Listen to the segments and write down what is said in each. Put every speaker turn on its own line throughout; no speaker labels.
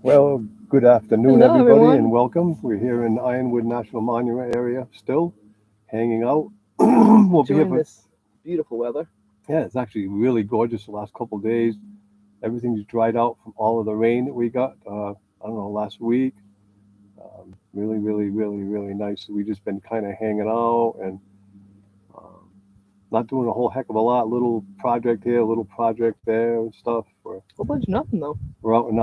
Well, good afternoon,
Hello,
everybody, and
everyone.
welcome. We're here in Ironwood National Monument area still, hanging out. We'll be here
Enjoying
for,
this beautiful weather.
yeah, it's actually really gorgeous the last couple of days. Everything's dried out from all of the rain that we got, I don't know, last week. Really, really, really, really nice. We just been kind of hanging out and um, not doing a whole heck of a lot. Little project here, little project there and stuff.
Whole bunch of nothing though.
We're out in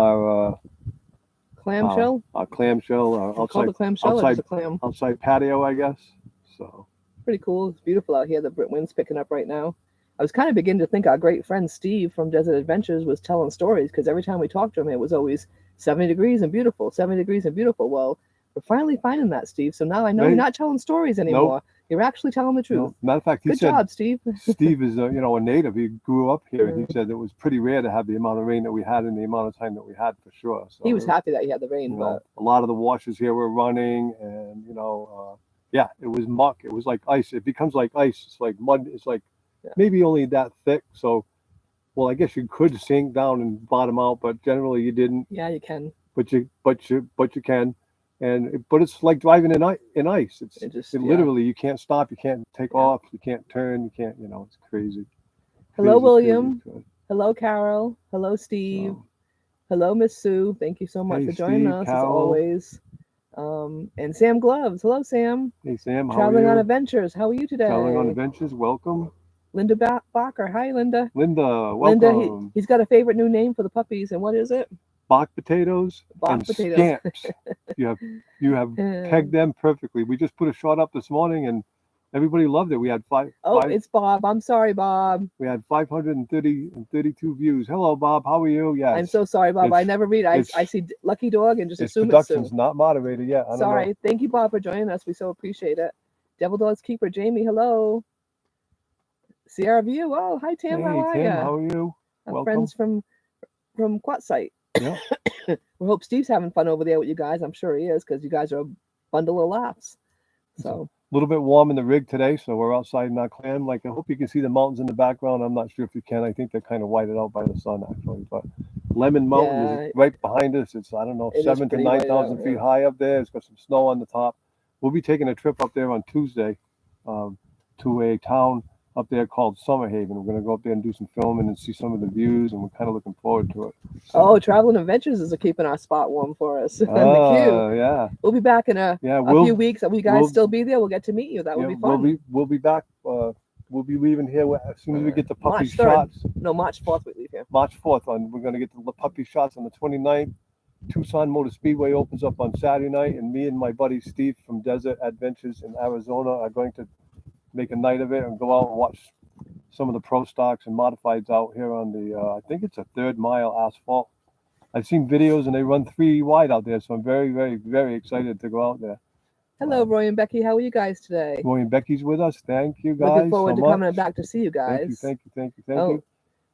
Clamshell.
our clamshell,
Is it called a clamshell or just
outside
a clam?
outside patio, I guess. So
Pretty cool. It's beautiful out here. The wind's picking up right now. I was kind of beginning to think our great friend Steve from Desert Adventures was telling stories because every time we talked to him, it was always 70 degrees and beautiful, 70 degrees and beautiful. Well, we're finally finding that, Steve. So now I know you're
right?
not telling stories
Nope.
anymore. You're actually telling the truth.
No. Matter of fact, he
Good
said
job, Steve.
Steve is a native. He grew up here, and he
Mm.
said it was pretty rare to have the amount of rain that we had in the amount of time that we had for sure.
He was
So
happy that he had the rain, but
a lot of the washers here were running, and yeah, it was muck. It was like ice. It becomes like ice. It's like mud. It's like
yeah,
maybe only that thick. So, well, I guess you could sink down and bottom out, but generally you didn't.
yeah, you can.
But you can, but it's like driving in ice.
It just,
It
yeah.
literally you can't stop, you can't take
Yeah.
off, you can't turn, you can't. It's crazy,
Hello,
crazy, crazy.
William. Hello, Carol. Hello, Steve.
So
Hello, Miss Sue. Thank you so much
hey,
for joining
Steve,
us as
Carol,
always. And Sam Gloves. Hello, Sam.
hey Sam, how are
Traveling on
you?
adventures. How are you
Traveling on
today?
adventures, welcome.
Linda Bacher. Hi, Linda.
Linda,
Linda,
welcome.
he's got a favorite new name for the puppies, and what is it?
Bach potatoes
Bach
and
potatoes.
scamps. You have you have pegged
Um,
them perfectly. We just put a shot up this morning, and everybody loved it. We had
oh, it's Bob. I'm sorry, Bob.
532 views. Hello, Bob. How are you?
I'm
Yes,
so sorry, Bob. I
it's
never read. I,
it's
I see Lucky Dog and just
its
assume it's Sue.
production's not moderated yet. I don't know.
Sorry. Thank you, Bob, for joining us. We so appreciate it. Devil Dogs Keeper Jamie. Hello. Sierra View. Oh, hi Tim. How
Hey,
are
Tim.
ya?
How are you?
Our
Welcome.
friends from Quartzsite.
Yeah,
We hope Steve's having fun over there with you guys. I'm sure he is because you guys are a bundle of laughs.
it's a
So
little bit warm in the rig today, so we're outside in our clam. Like I hope you can see the mountains in the background. I'm not sure if you can. I think they're kind of whited out by the sun actually, but Lemon Mountain is
yeah,
right behind us. It's I don't know
it is
seven to
pretty
nine
white out.
thousand feet
Yeah.
high up there. It's got some snow on the top. We'll be taking a trip up there on Tuesday um, to a town up there called Summerhaven. We're going to go up there and do some filming and see some of the views, and we're kind of looking forward to it.
Oh,
So,
Traveling Adventures is keeping our spot warm for us in the queue.
yeah,
We'll be back in
yeah,
a few weeks. Will you guys
we'll
still be there? We'll get to meet you. That would
yeah,
be fun.
we'll be back. We'll be leaving here as soon as we get the puppy
March 3rd.
shots.
No, March 4th we leave here.
March 4th on we're going to get the puppy shots on the 29th. Tucson Motor Speedway opens up on Saturday night, and me and my buddy Steve from Desert Adventures in Arizona are going to make a night of it and go out and watch some of the pro stocks and modifieds out here on the I think it's a third mile asphalt. I've seen videos and they run 3 wide out there, so I'm very, very, very excited to go out there.
Hello, Roy and Becky. How are you guys today?
Roy and Becky's with us. Thank you
Looking
guys
forward
so
to
much.
coming back to see you
Thank you,
guys.
thank you, thank you, thank
Oh,
you.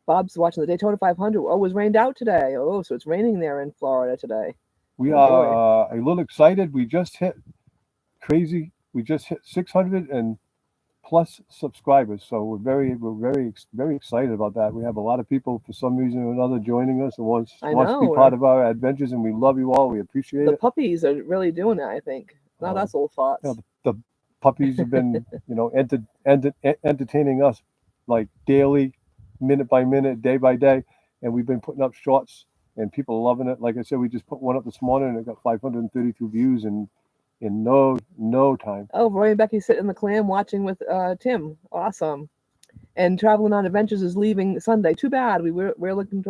Bob's watching the Daytona 500. Oh, it was rained out today. Oh, so it's raining there in Florida today.
We
Oh boy.
are a little excited. We just hit crazy. We just hit 600 and plus subscribers, so very excited about that. We have a lot of people for some reason or another joining us and
I
wants to be
know.
part of our adventures, and we love you all. We appreciate
The
it.
puppies are really doing it, I think. Not
Um,
us old
you know,
farts.
the puppies have been entertaining us like daily, minute by minute, day by day, and we've been putting up shorts, and people are loving it. Like I said, we just put one up this morning, and it got 532 views in no time.
Oh, Roy and Becky sitting in the clam watching with Tim. Awesome. And Traveling on Adventures is leaving Sunday. Too bad. We're looking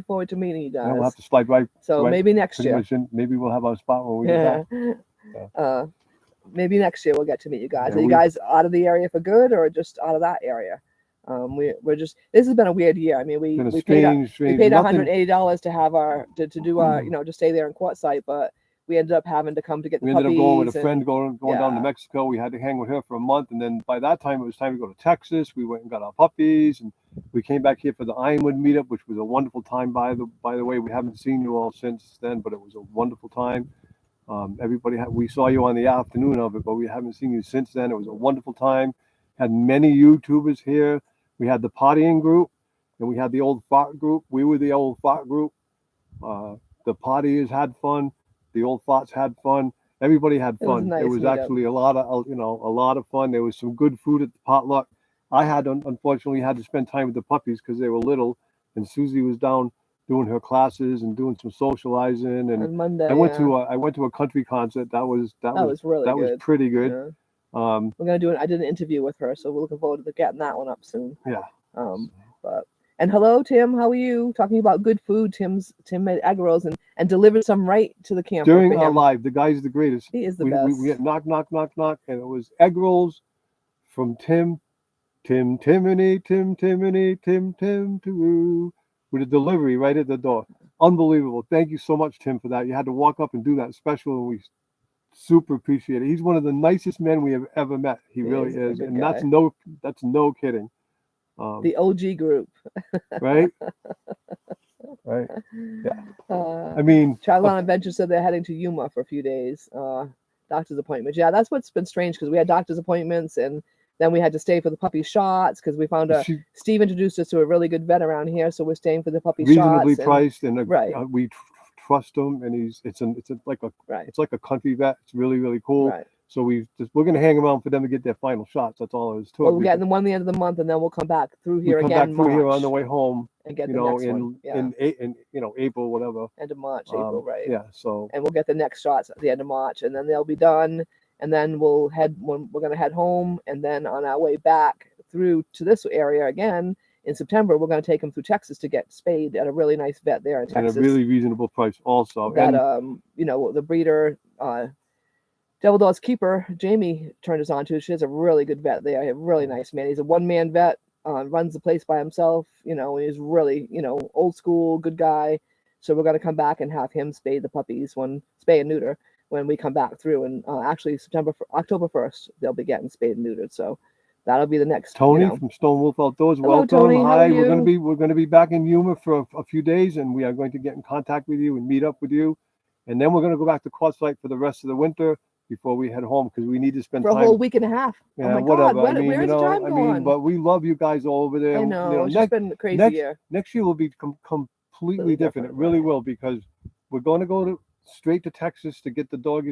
forward to meeting you
Yeah, we'll have
guys.
to slide
So
right,
maybe next
pretty
year.
much in. Maybe we'll have our spot when we get
Yeah.
back. Yeah,
Maybe next year we'll get to meet you guys.
yeah
Are you
we
guys out of the area for good or just out of that area? We're just this has been a weird year. I mean,
been a
we paid we
strange
paid
nothing.
$180 to have to do our to stay there in Quartzsite, but we ended up having to come to get the
We ended up going with a
puppies
friend
and
going down to
yeah,
Mexico. We had to hang with her for a month, and then by that time it was time to go to Texas. We went and got our puppies, and we came back here for the Ironwood meetup, which was a wonderful time. By the way, we haven't seen you all since then, but it was a wonderful time. We saw you on the afternoon of it, but we haven't seen you since then. It was a wonderful time. Had many YouTubers here. We had the partying group, and we had the old fart group. We were the old fart group. Uh, The partiers had fun. The old farts had fun. Everybody had
It was a
fun. It
nice
was
meetup.
actually a lot of a lot of fun. There was some good food at the potluck. I had unfortunately had to spend time with the puppies because they were little, and Susie was down doing her classes and doing some socializing. And
On Monday,
I went to a country concert.
that was really
that was
good.
pretty good.
Yeah.
Um,
We're gonna do it. I did an interview with her, so we're looking forward to getting that one up soon.
yeah.
But and hello, Tim. How are you? Talking about good food. Tim made egg rolls and delivered some right to the camper.
During
for
our
him.
live, the guy's the greatest.
He is the
We
best.
had knock, knock, knock, knock, and it was egg rolls from Timony, Tim, to with a delivery right at the door. Unbelievable. Thank you so much, Tim, for that. You had to walk up and do that special, and we super appreciate it. He's one of the nicest men we have ever met. He really
is a
is,
good
and
guy.
that's no kidding.
The OG group.
Right? Right.
Uh,
I mean,
Travel on Adventure said they're heading to Yuma for a few days. Doctor's appointments. Yeah, that's what's been strange because we had doctor's appointments and then we had to stay for the puppy shots because we found
she
Steve introduced us to a really good vet around here, so we're staying for the puppy
reasonably
shots. And,
priced, and
right.
We trust him, and
right.
it's like a country vet. It's really really cool.
Right.
So we're going to hang around for them to get their final shots. That's all there is to it.
Well, we're getting the one at the end of the month, and then we'll come back through here
we come
again
back
in
through here
March
on the way home.
and get
You
the
know,
next one. Yeah.
in April, whatever.
End of March, April, right?
Yeah. So
And we'll get the next shots at the end of March, and then they'll be done. And then we're gonna head home, and then on our way back through to this area again in September, we're gonna take them through Texas to get spayed at a really nice vet there in Texas.
and a really reasonable price also.
That
And
the breeder Devil Dogs Keeper, Jamie turned us on to. She has a really good vet there. A really nice man. He's a one-man vet, runs the place by himself. He's really, old school, good guy. So we're going to come back and have him spay the puppies, spay and neuter, when we come back through. And actually, October 1st, they'll be getting spayed and neutered. So that'll be the next.
Tony from Stone Wolf Outdoors,
Hello,
welcome.
Tony, how
Hi,
are
we're going to be back in Yuma for a few days, and we are going to get in contact with you and meet up with you, and then we're going to go back to Quartzsite for the rest of the winter before we head home because we need to spend
for a
time.
whole week and a half.
Yeah,
oh my
whatever.
God,
I mean,
where's the time going?
but we love you guys all over there.
I know. It's just been a crazy year.
Next year will be completely different. It really will, because we're going to go straight to Texas to get the dog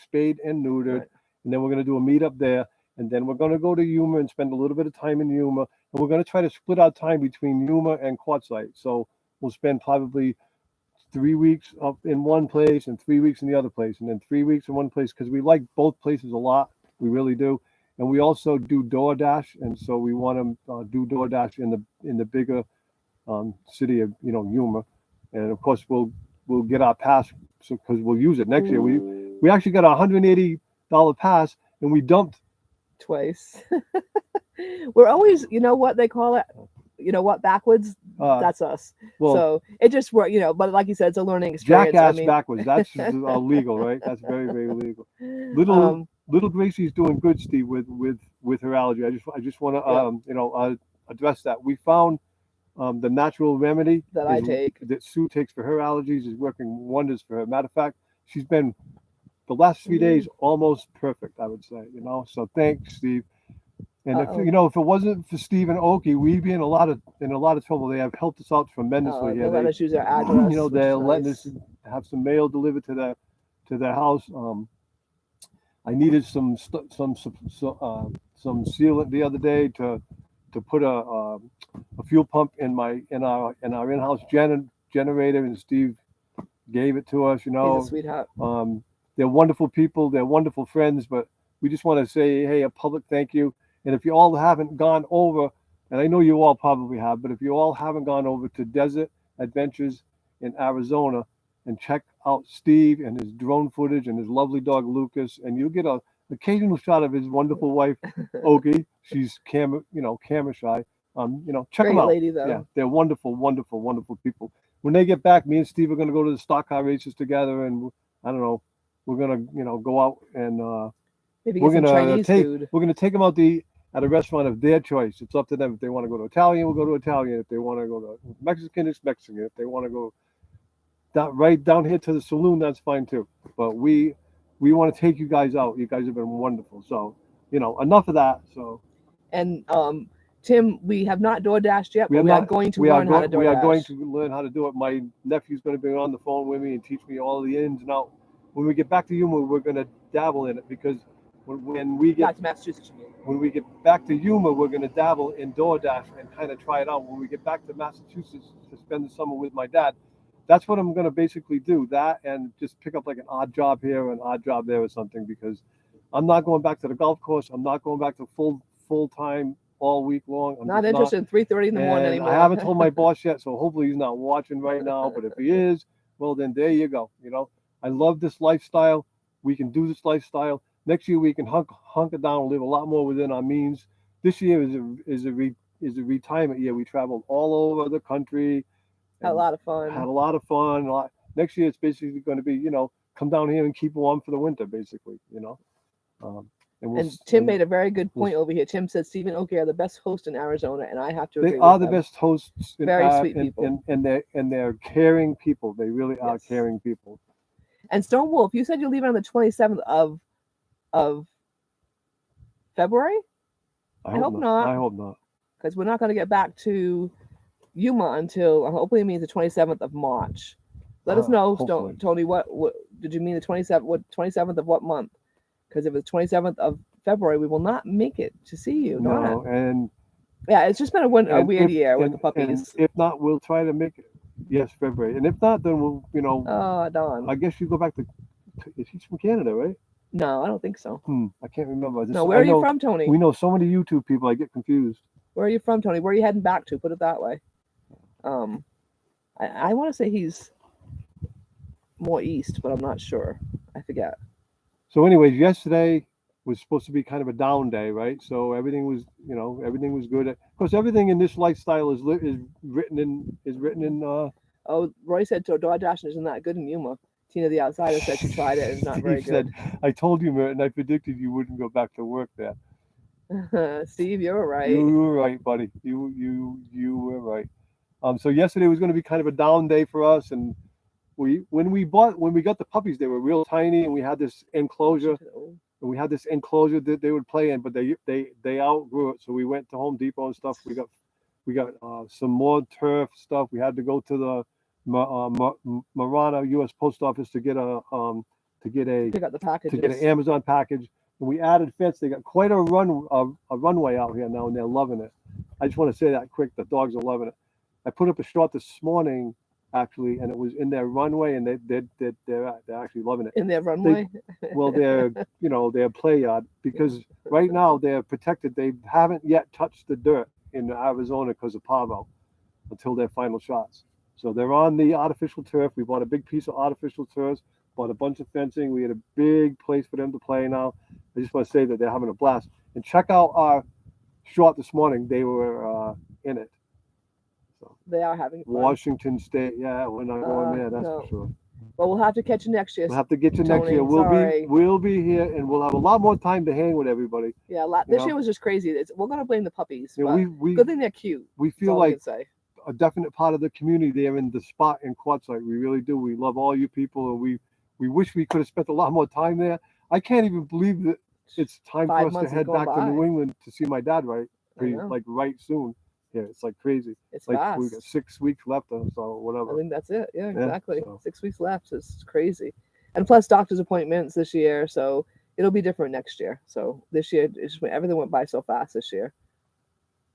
spayed and neutered,
Right.
and then we're going to do a meetup there, and then we're going to go to Yuma and spend a little bit of time in Yuma, and we're going to try to split our time between Yuma and Quartzsite. So we'll spend probably 3 weeks up in one place and 3 weeks in the other place, and then 3 weeks in one place, because we like both places a lot. We really do. And we also do DoorDash, and so we want to do DoorDash in the bigger city of Yuma, and of course we'll get our pass because we'll use it next year. We actually got a $180 pass, and we dumped
twice. We're always, what they call it, backwards. That's us.
Well,
so it just worked, but like you said, it's a learning experience.
Jackass backwards. That's illegal, right? That's very, very illegal. Little Gracie's doing good, Steve, with her allergy. I just want to address that. We found the natural remedy that Sue takes for her allergies is working wonders for her. Matter of fact, she's been the last 3 days almost perfect, I would say. So thanks, Steve. And if it wasn't for Steve and Oki, we'd be in a lot of trouble. They have helped us out tremendously here.
They let us use their address.
They're letting us have some mail delivered to their house. I needed some sealant the other day to put a fuel pump in our in-house generator, and Steve gave it to us.
He's a sweetheart.
They're wonderful people. They're wonderful friends. But we just want to say, hey, a public thank you. And if you all haven't gone over, and I know you all probably have, but if you all haven't gone over to Desert Adventures in Arizona and check out Steve and his drone footage and his lovely dog Lucas, and you'll get an occasional shot of his wonderful wife Oki. She's camera shy. Check
Great
them out.
Lady, though.
Yeah, they're wonderful, wonderful, wonderful people. When they get back, me and Steve are going to go to the stock car races together, and I don't know, we're going to go out and
maybe get some Chinese food.
We're going to take them out to eat at a restaurant of their choice. It's up to them. If they want to go to Italian, we'll go to Italian. If they want to go to Mexican, it's Mexican. If they want to go right down here to the saloon, that's fine too. But we want to take you guys out. You guys have been wonderful. So, enough of that. So,
and Tim, we have not door dashed yet,
We
but
are
we are
not.
going to
We are
learn how to
going.
door
We are
dash.
going to learn how to do it. My nephew's going to be on the phone with me and teach me all the ins and outs. When we get back to Yuma, we're going to dabble in it because when we get
Back to Massachusetts, you mean?
when we get back to Yuma, we're going to dabble in DoorDash and kind of try it out. When we get back to Massachusetts to spend the summer with my dad, that's what I'm going to basically do. That and just pick up like an odd job here or an odd job there or something because I'm not going back to the golf course. I'm not going back to full time all week long. I'm
Not
just
interested in 3:30 in the morning
and
anymore.
I haven't told my boss yet, so hopefully he's not watching right now. But if he is, well, then there you go. You know, I love this lifestyle. We can do this lifestyle. Next year we can hunker down and live a lot more within our means. This year is a retirement year. We traveled all over the country.
Had a lot of fun.
Had a lot of fun. Next year it's basically going to be, come down here and keep warm for the winter, basically.
And Tim made a very good point over here. Tim said Steve and Oki are the best host in Arizona, and I have to agree.
They are
with
the
them.
best hosts.
Very sweet people.
And they're caring people. They really are
Yes.
caring people.
And Stone Wolf, you said you're leaving on the 27th of February? I hope not.
I hope not.
Because we're not going to get back to Yuma until hopefully it means the 27th of March. Let us know,
hopefully.
Tony. What did you mean the 27th? What 27th of what month? Because if it's 27th of February, we will not make it to see you.
No, and
yeah, it's just been a weird year with the puppies.
And if not, we'll try to make it. Yes, February. And if not, then we'll,
Oh, Don.
I guess you go back to. He's from Canada, right?
No, I don't think so.
I can't remember.
No, where are you from, Tony?
We know so many YouTube people. I get confused.
Where are you from, Tony? Where are you heading back to? Put it that way. I want to say he's more east, but I'm not sure. I forget.
So, anyways, yesterday was supposed to be kind of a down day, right? So everything was, everything was good. Of course, everything in this lifestyle is written in.
Oh, Roy said door dashing isn't that good in Yuma. Tina the Outsider said she tried it and it's not very good.
I told you, Merton, I predicted you wouldn't go back to work there.
Steve, you're right.
You were right, buddy. You were right. So yesterday was going to be kind of a down day for us, and when we got the puppies, they were real tiny, and we had this enclosure. And we had this enclosure that they would play in, but they outgrew it. So we went to Home Depot and stuff. We got some more turf stuff. We had to go to the Marana U.S. Post Office to get
pick up the packages.
to get an Amazon package. And we added fence. They got quite a runway out here now, and they're loving it. I just want to say that quick. The dogs are loving it. I put up a shot this morning, actually, and it was in their runway, and they're actually loving it.
In their runway?
Their play yard, because right now they're protected. They haven't yet touched the dirt in Arizona because of Pavo until their final shots. So they're on the artificial turf. We bought a big piece of artificial turf, bought a bunch of fencing. We had a big place for them to play now. I just want to say that they're having a blast. And check out our shot this morning. They were in it. So
they are having fun.
Washington State. Yeah, we're not going there. That's for sure.
Well, we'll have to catch you next year.
We'll have to get you next year. We'll be here, and we'll have a lot more time to hang with everybody.
Yeah, this year was just crazy. We're gonna blame the puppies.
Yeah,
but good thing they're cute.
We feel like a definite part of the community there in the spot in Quartzsite. We really do. We love all you people, and we wish we could have spent a lot more time there. I can't even believe that it's time for us to head back to New England to see my dad right soon. Yeah, it's like crazy.
It's
like
fast.
We got 6 weeks left, so whatever.
I think that's it. Yeah, exactly. So. 6 weeks left. It's crazy, and plus doctor's appointments this year, so it'll be different next year. So this year, everything went by so fast this year.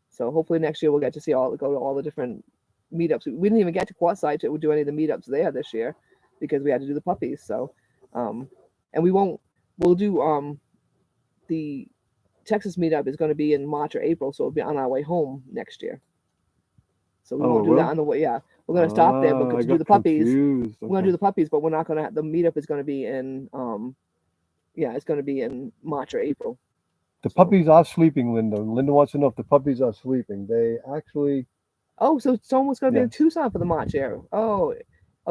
So hopefully next year we'll get to go to all the different meetups. We didn't even get to Quartzsite to do any of the meetups there this year because we had to do the puppies. So, and we'll do the Texas meetup is going to be in March or April, so we'll be on our way home next year. So we won't do that on the way. Yeah, we're going to stop there. We're going to do the puppies. Okay. We're going to do the puppies, but we're not going to. The meetup is going to be in. It's going to be in March or April.
The puppies are sleeping, Linda. Linda wants to know if the puppies are sleeping. They actually.
Oh, so someone's going to be in Tucson for the March air. Oh,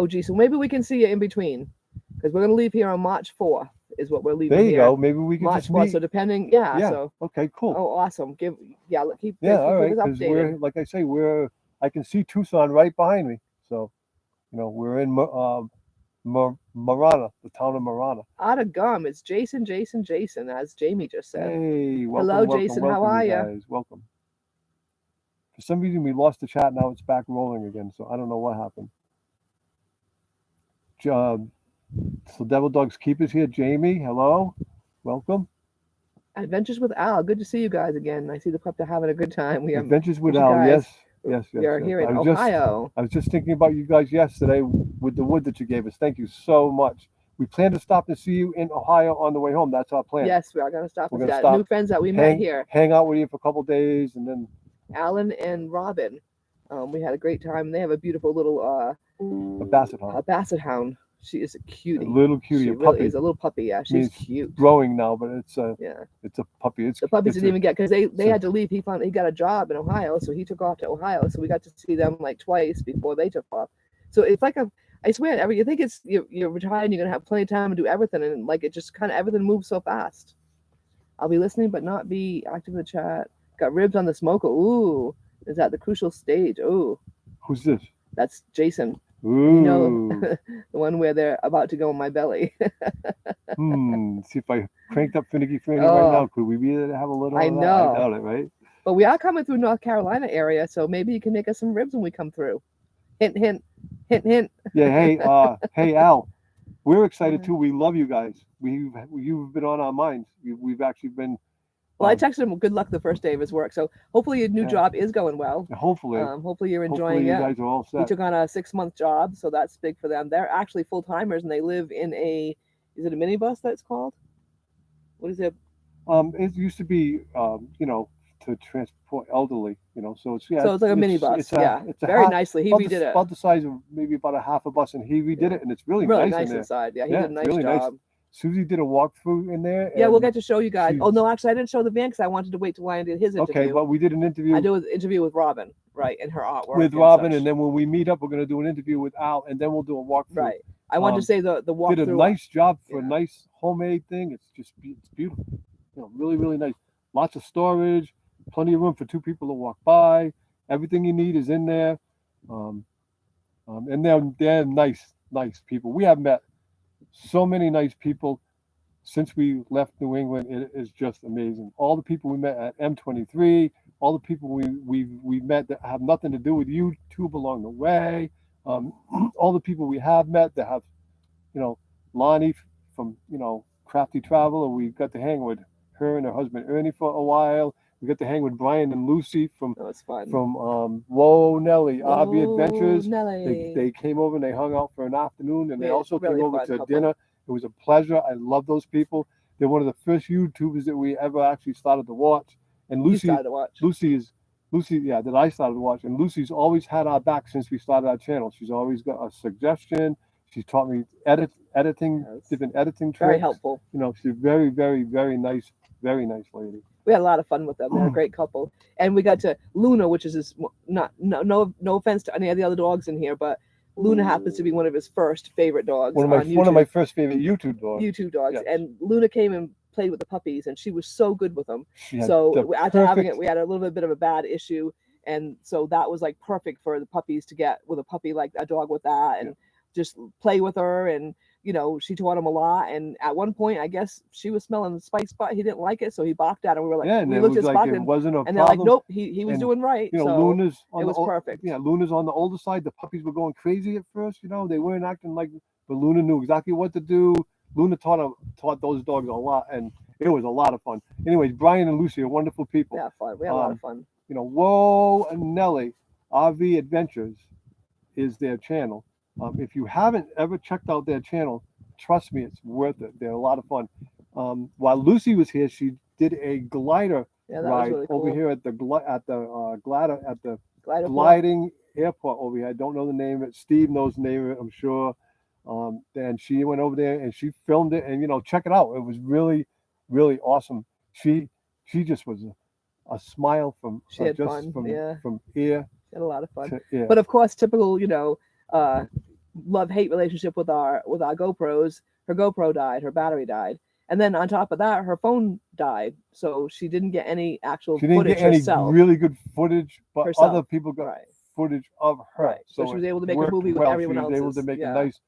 gee. So maybe we can see you in between, because we're going to leave here on March 4th. Is what we're leaving.
There you go. Maybe we can
March
just meet.
So depending, So
okay, cool.
Oh, awesome. Keep
all right. Because we're like I say, I can see Tucson right behind me. So, we're in Marana, the town of Marana.
Out of gum. It's Jason, as Jamie just said.
Hey, welcome,
hello, Jason.
Welcome,
how are
you? Welcome. For some reason, we lost the chat. Now it's back rolling again. So I don't know what happened. So Devil Dogs Keepers here. Jamie, hello. Welcome.
Adventures with Al. Good to see you guys again. I see the pup are having a good time. We have
Adventures with
you
Al.
guys-
Yes.
We are here in
I was
Ohio.
I was just thinking about you guys yesterday with the wood that you gave us. Thank you so much. We plan to stop and see you in Ohio on the way home. That's our plan.
Yes, we are going to stop.
We're
We've
gonna
got
stop,
new friends that we met here.
Hang out with you for a couple days, and then
Alan and Robin. We had a great time. They have a beautiful little
a basset hound.
a basset hound. She is a cutie.
A little cutie,
She
a
really
puppy.
is a little puppy. Yeah, she's cute.
Growing now, but it's a puppy.
The puppies didn't even get because they had to leave. He got a job in Ohio, so he took off to Ohio. So we got to see them like twice before they took off. So it's like I swear, you think it's you're retired and you're gonna have plenty of time to do everything, and like it just kind of everything moves so fast. I'll be listening but not be active in the chat. Got ribs on the smoker. Ooh, is that the crucial stage? Ooh,
who's this?
that's Jason.
Ooh.
You know, the one where they're about to go in my belly.
See if I cranked up Finicky Franny right now. Could we be able to have a little?
I
of that?
know.
I doubt it, right?
But we are coming through North Carolina area, so maybe you can make us some ribs when we come through. Hint, hint, hint, hint.
Yeah. Hey, Al. We're excited too. We love you guys. You've been on our minds. We've actually been.
Well, I texted him good luck the first day of his work, so hopefully your new job is going well.
Hopefully.
Hopefully you're enjoying
you
it.
guys are all set.
He took on a 6-month job, so that's big for them. They're actually full timers, and they live in is it a minibus that's called? What is it?
It used to be, to transport elderly, so it's
So it's like a minibus.
It's
very nicely. He redid it.
About the size of maybe about a half a bus, and he redid it, and it's really nice in there.
Inside. Yeah, he did a nice
really
job.
Nice. Susie did a walkthrough in there.
Yeah, we'll get to show you guys. Oh no, actually, I didn't show the van because I wanted to wait till Ryan did his interview.
Okay, but we did an interview.
I did an interview with Robin, right, and her artwork.
With Robin, and then when we meet up, we're going to do an interview with Al, and then we'll do a walkthrough.
Right. I wanted to say the walkthrough.
Did a nice job for a nice homemade thing. It's beautiful. Really, really nice. Lots of storage, plenty of room for 2 people to walk by. Everything you need is in there. And they're nice people. We have met so many nice people since we left New England. It is just amazing. All the people we met at M23, all the people we met that have nothing to do with YouTube along the way, all the people we have met that have, Lonnie from, Crafty Traveler. We got to hang with her and her husband Ernie for a while. We got to hang with Brian and Lucy from Whoa Nelly, RV Adventures.
Nelly.
They came over and they hung out for an afternoon, and they also
really
came over to
couple.
dinner. It was a pleasure. I love those people. They're one of the first YouTubers that we ever actually started to watch. And Lucy, that I started to watch. And Lucy's always had our back since we started our channel. She's always got a suggestion. She's taught me editing, different editing tricks.
Very helpful.
She's very, very, very nice lady.
We had a lot of fun with them. They're a great couple. And we got to Luna, which is no offense to any of the other dogs in here, but Luna happens to be one of his first favorite dogs.
One of my first favorite YouTube dogs.
Yes. And Luna came and played with the puppies, and she was so good with them. So after having it, we had a little bit of a bad issue, and so that was like perfect for the puppies to get with a puppy like a dog with that, and just play with her. And she taught him a lot. And at one point, I guess she was smelling the Spike's butt. He didn't like it, so he barked at her. We were like, we looked at Spike,
it wasn't a
and they're like, nope, he was doing right. So
Luna's
it was perfect.
Yeah, Luna's on the older side. The puppies were going crazy at first. They weren't acting like, but Luna knew exactly what to do. Luna taught those dogs a lot, and it was a lot of fun. Anyways, Brian and Lucy are wonderful people.
Yeah, fun. We had a lot of fun.
Whoa and Nelly RV Adventures is their channel. If you haven't ever checked out their channel, trust me, it's worth it. They're a lot of fun. While Lucy was here, she did a glider ride really cool. Over here at the gliding airport over here. I don't know the name of it. Steve knows the name of it, I'm sure. And she went over there and she filmed it, and check it out. It was really, really awesome. She just was a smile from ear.
She had a lot of fun.
Yeah.
But of course, typical, love-hate relationship with our GoPros. Her GoPro died, her battery died. And then on top of that, her phone died. So she didn't get any actual footage herself.
Any really good footage, but other people got footage of her.
Right. So she was able to make a movie with everyone else.
She was able to make a nice,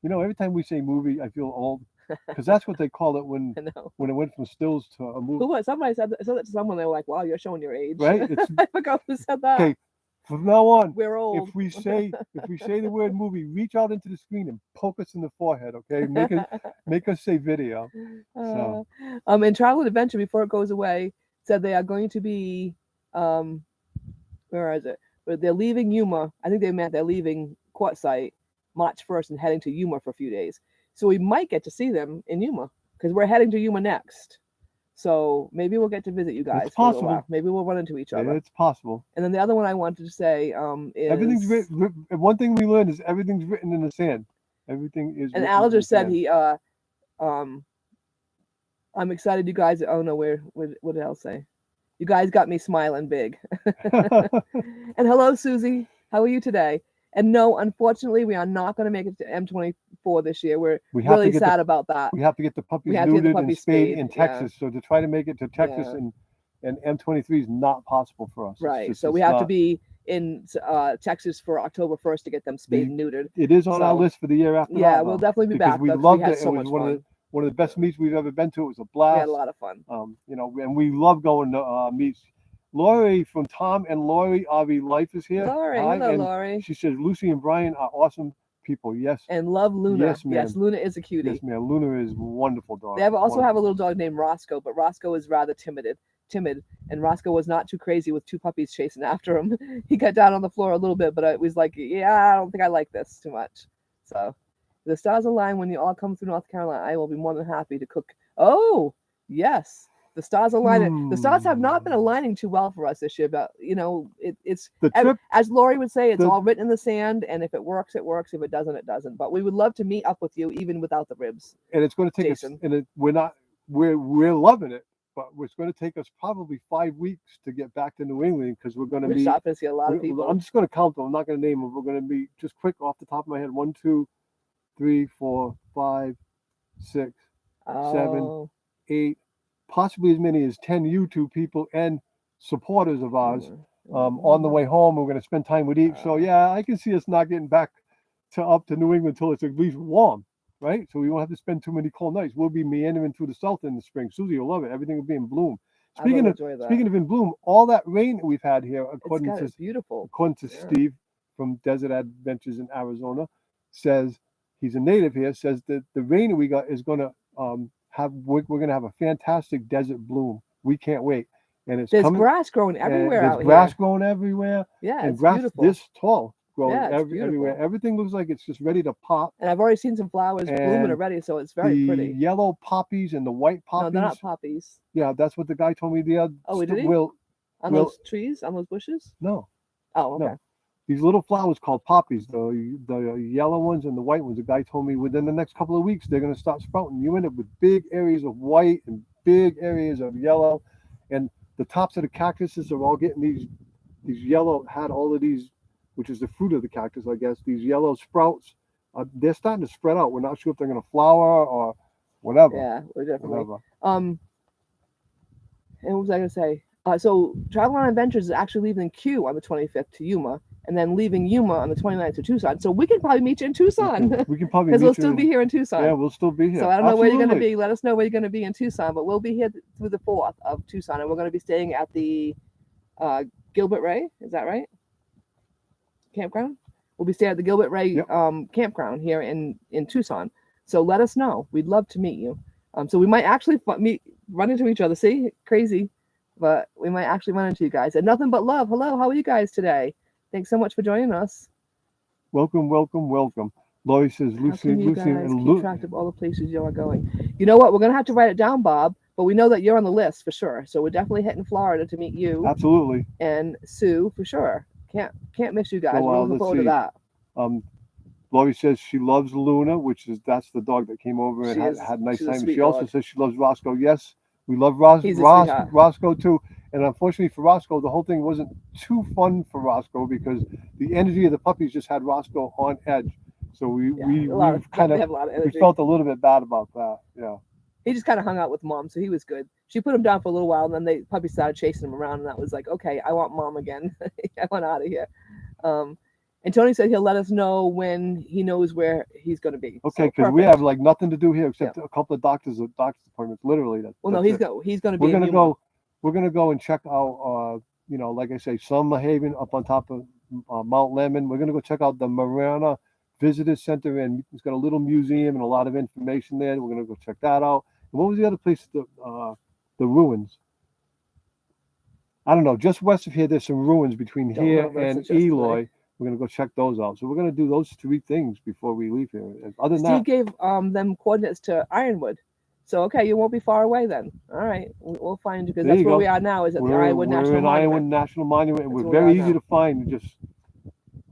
every time we say movie, I feel old. because that's what they call it when
I know.
it went from stills to a movie.
Who was somebody said that to someone? They were like, "Wow, you're showing your age."
Right? It's
I forgot who said that.
okay. From now on,
We're old.
if we say the word movie, reach out into the screen and poke us in the forehead. Okay, make us say video. So
And Travel Adventure, before it goes away, said they are going to be, where is it? But they're leaving Yuma. I think they meant they're leaving Quartzsite March 1st and heading to Yuma for a few days. So we might get to see them in Yuma because we're heading to Yuma next. So maybe we'll get to visit you guys for a little while. Maybe we'll run into each other.
It's possible.
And then the other one I wanted to say is
everything's written. One thing we learned is everything's written in the sand. Everything is.
And Alger said he I'm excited you guys. Oh no, what did Al say? You guys got me smiling big. And hello, Susie. How are you today? And no, unfortunately, we are not going to make it to M24 this year. We're really sad about that.
We have to get the puppies neutered and spayed in Texas. So to try to make it to Texas and M23 is not possible for us.
Right. So we have to be in Texas for October 1st to get them spayed and neutered.
It is on our list for the year after that.
Yeah, we'll definitely be back.
We loved it. It was one of the best meets we've ever been to. It was a blast.
We had a lot of fun.
And we love going to meets. Lori from Tom and Lori RV Life is here.
Lori, hello, Lori.
She says Lucy and Brian are awesome people. Yes.
And love Luna.
Yes, ma'am.
Yes, Luna is a cutie.
Yes, ma'am. Luna is a wonderful dog.
They also have a little dog named Roscoe, but Roscoe is rather timid, and Roscoe was not too crazy with two puppies chasing after him. He got down on the floor a little bit, but it was like, yeah, I don't think I like this too much. So the stars align when you all come through North Carolina. I will be more than happy to cook. Oh, yes. The stars align. The stars have not been aligning too well for us this year, but it's as Lori would say, it's all written in the sand, and if it works, it works. If it doesn't, it doesn't. But we would love to meet up with you, even without the ribs.
And it's going to take us, and we're loving it, but it's going to take us probably 5 weeks to get back to New England because we're going to be
stopping to see a lot of people.
I'm just going to count them. I'm not going to name them. We're going to be just quick off the top of my head. 1, 2, 3, 4, 5, 6, 7, 8. Possibly as many as 10 YouTube people and supporters of ours. On the way home, we're going to spend time with each. So yeah, I can see us not getting back up to New England until it's at least warm, right? So we won't have to spend too many cold nights. We'll be meandering through the south in the spring. Susie will love it. Everything will be in bloom. Speaking of in bloom, all that rain that we've had here, according to Steve from Desert Adventures in Arizona, says he's a native here. Says that the rain that we got is going to we're going to have a fantastic desert bloom. We can't wait. And there's
grass growing everywhere out here.
There's grass growing everywhere.
Yeah,
and grass
beautiful.
This tall growing everywhere. Everything looks like it's just ready to pop.
And I've already seen some flowers blooming already, so it's very pretty.
The yellow poppies and the white poppies.
No, they're not poppies.
Yeah, that's what the guy told me the other.
Oh, did he? On those trees, on those bushes?
No.
Oh, okay.
No. These little flowers called poppies, the yellow ones and the white ones. The guy told me within the next couple of weeks they're going to start sprouting. You end up with big areas of white and big areas of yellow, and the tops of the cactuses are all getting these yellow. Had all of these, which is the fruit of the cactus, I guess. These yellow sprouts. They're starting to spread out. We're not sure if they're going to flower or whatever.
Yeah, we're definitely. Whatever. And what was I going to say? So Travel on Adventures is actually leaving Q on the 25th to Yuma, and then leaving Yuma on the 29th to Tucson. So we can probably meet you in Tucson.
We can probably
because we'll still be here in Tucson.
Yeah, we'll still be here.
So I don't know where you're going to be. Let us know where you're going to be in Tucson, but we'll be here through the 4th of Tucson, and we're going to be staying at the Gilbert Ray. Is that right? Campground. We'll be staying at the Gilbert Ray campground here in Tucson. So let us know. We'd love to meet you. So we might actually run into each other. See, crazy. But we might actually run into you guys. And nothing but love. Hello, how are you guys today? Thanks so much for joining us.
Welcome, welcome, welcome. Lori says, Lucy,
keep track of all the places you are going. You know what? We're going to have to write it down, Bob. But we know that you're on the list for sure. So we're definitely hitting Florida to meet you.
Absolutely.
And Sue for sure. Can't miss you guys. We're looking forward to that.
Lori says she loves Luna, that's the dog that came over and had a nice time. She also says she loves Roscoe. Yes. We love Roscoe too. And unfortunately for Roscoe, the whole thing wasn't too fun for Roscoe because the energy of the puppies just had Roscoe on edge. So we felt a little bit bad about that. Yeah.
He just kind of hung out with Mom, so he was good. She put him down for a little while, and then the puppies started chasing him around, and that was like, okay, I want Mom again. I want out of here. And Tony said he'll let us know when he knows where he's going to be.
Okay,
So,
because we
perfect.
have like nothing to do here except a couple of doctor's appointments. Literally,
Well, no,
that's it.
he's going to be
We're
in
gonna
Yuma.
go. We're gonna go and check out. Like I say, Summer Haven up on top of Mount Lemmon. We're gonna go check out the Marana Visitor Center, and it's got a little museum and a lot of information there. We're gonna go check that out. And what was the other place? The ruins. I don't know. Just west of here, there's some ruins between
Don't
here
remember
and
since yesterday.
Eloy. We're gonna go check those out. So we're gonna do those 3 things before we leave here. And other than
Steve
that,
gave them coordinates to Ironwood. So, okay, you won't be far away then. All right, we'll find you because
There
that's
you
where
go.
we are now. Is at the
we're
Ironwood National
in
Monument.
Ironwood National Monument, and
That's
we're
where we
very
are
easy
now.
to find. Just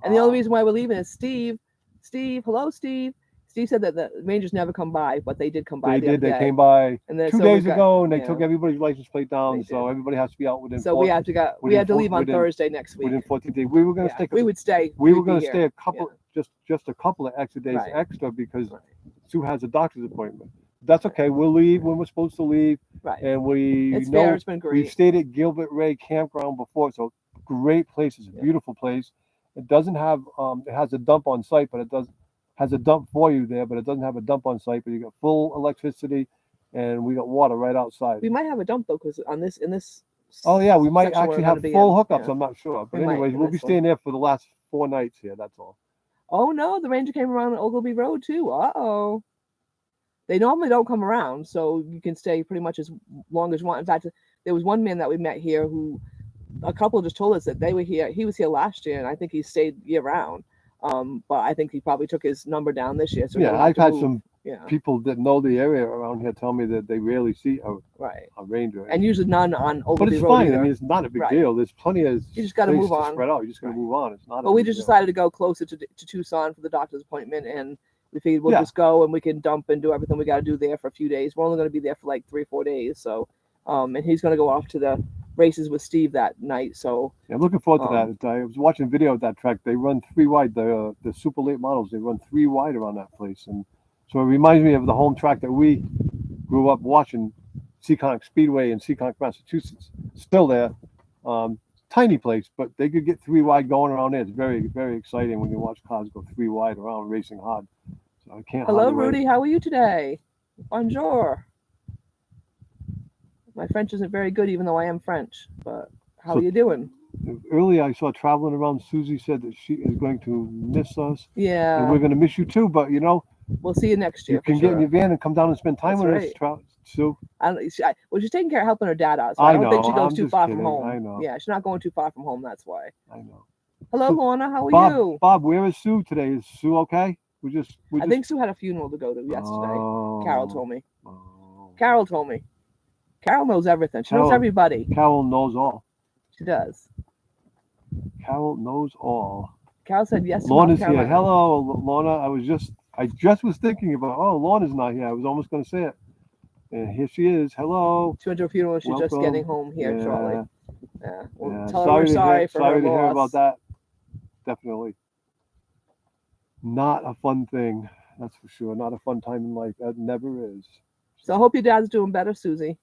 And the only reason why we're leaving is Steve. Steve, hello, Steve. Steve said that the Rangers never come by, but they did come by
they
the
did.
other
They
day.
came by
And then,
2
so
days
we've got-
ago, and they
yeah.
took everybody's license plate down.
They
So
did.
everybody has to be out within.
So we have to leave on
within-
Thursday next week.
within 14 days. We were going to
Yeah,
stay.
we would stay.
We
we'd
were going
be
to stay
here.
a couple, just a couple of extra days
Right.
extra because
Right.
Sue has a doctor's appointment. That's okay. We'll leave when we're supposed to leave,
Right.
and we
It's
know
fair. It's been
we've
great.
stayed at Gilbert Ray Campground before, so great place. It's a
Yeah.
beautiful place. It doesn't have it has a dump on site, but has a dump for you there, but it doesn't have a dump on site. But you got full electricity, and we got water right outside.
We might have a dump though, because in this.
Oh yeah, we might
section we're
actually
gonna
have
be
full
in.
hookups.
Yeah.
I'm not sure, but
We might
anyways,
in
we'll be
this one.
staying there for the last 4 nights here. That's all.
Oh no, the Ranger came around on Ogilvy Road too. Uh-oh. They normally don't come around, so you can stay pretty much as long as you want. In fact, there was one man that we met here who a couple just told us that they were here. He was here last year, and I think he stayed year round. But I think he probably took his number down this year. So
Yeah, I've had some
yeah,
people that know the area around here tell me that they rarely see
right,
a ranger.
and usually none on
but
Ogilvy
it's
Road
fine.
either.
I mean, it's not a big
Right.
deal. There's plenty of
You just got to
space
move
to
on.
spread out. You just got to
Right.
move on. It's not.
But
a
we
big
just
deal.
decided to go closer to Tucson for the doctor's appointment, and we figured we'll
Yeah.
just go and we can dump and do everything we got to do there for a few days. We're only going to be there for like 3 or 4 days, so and he's going to go off to the races with Steve that night. So
Yeah, I'm looking forward to that. I was watching a video of that track. They run 3 wide. The super late models. They run 3 wide around that place, and so it reminds me of the home track that we grew up watching, Seekonk Speedway in Seekonk, Massachusetts. Still there. Tiny place, but they could get 3 wide going around there. It's very, very exciting when you watch cars go 3 wide around racing hard. So I can't.
hello,
hardly wait.
Rudy. How are you today? Bonjour. My French isn't very good, even though I am French. But how
So-
are you doing?
Earlier, I saw traveling around. Susie said that she is going to miss us, and
Yeah,
we're going to miss you too. But
we'll see you next year.
you can
for
get in
sure.
your van and come down and spend time
That's
with
right.
us, Sue.
Well, she's taking care of helping her dad out. So
I
I don't think
know,
she goes
I'm
too
just
far
kidding.
from home.
I know.
Yeah, she's not going too far from home. That's why.
I know.
Hello,
So,
Lorna. How are you?
Bob, where is Sue today? Is Sue okay?
I think Sue had a funeral to go to yesterday.
Oh,
Carol told me.
oh.
Carol told me. Carol knows everything. She knows
Carol-
everybody.
Carol knows all.
She does.
Carol knows all.
Carol said yes to
Lorna's
North
here.
Carolina.
Hello, Lorna. I just was thinking about. Oh, Lorna's not here. I was almost going to say it. And here she is. Hello.
She went to a funeral. She's just
Welcome.
getting home here
Yeah,
shortly. Yeah. We'll
yeah.
tell her we're sorry for her
sorry to hear
loss.
about that. Definitely. Not a fun thing. That's for sure. Not a fun time in life. That never is.
So I hope your dad's doing better, Susie.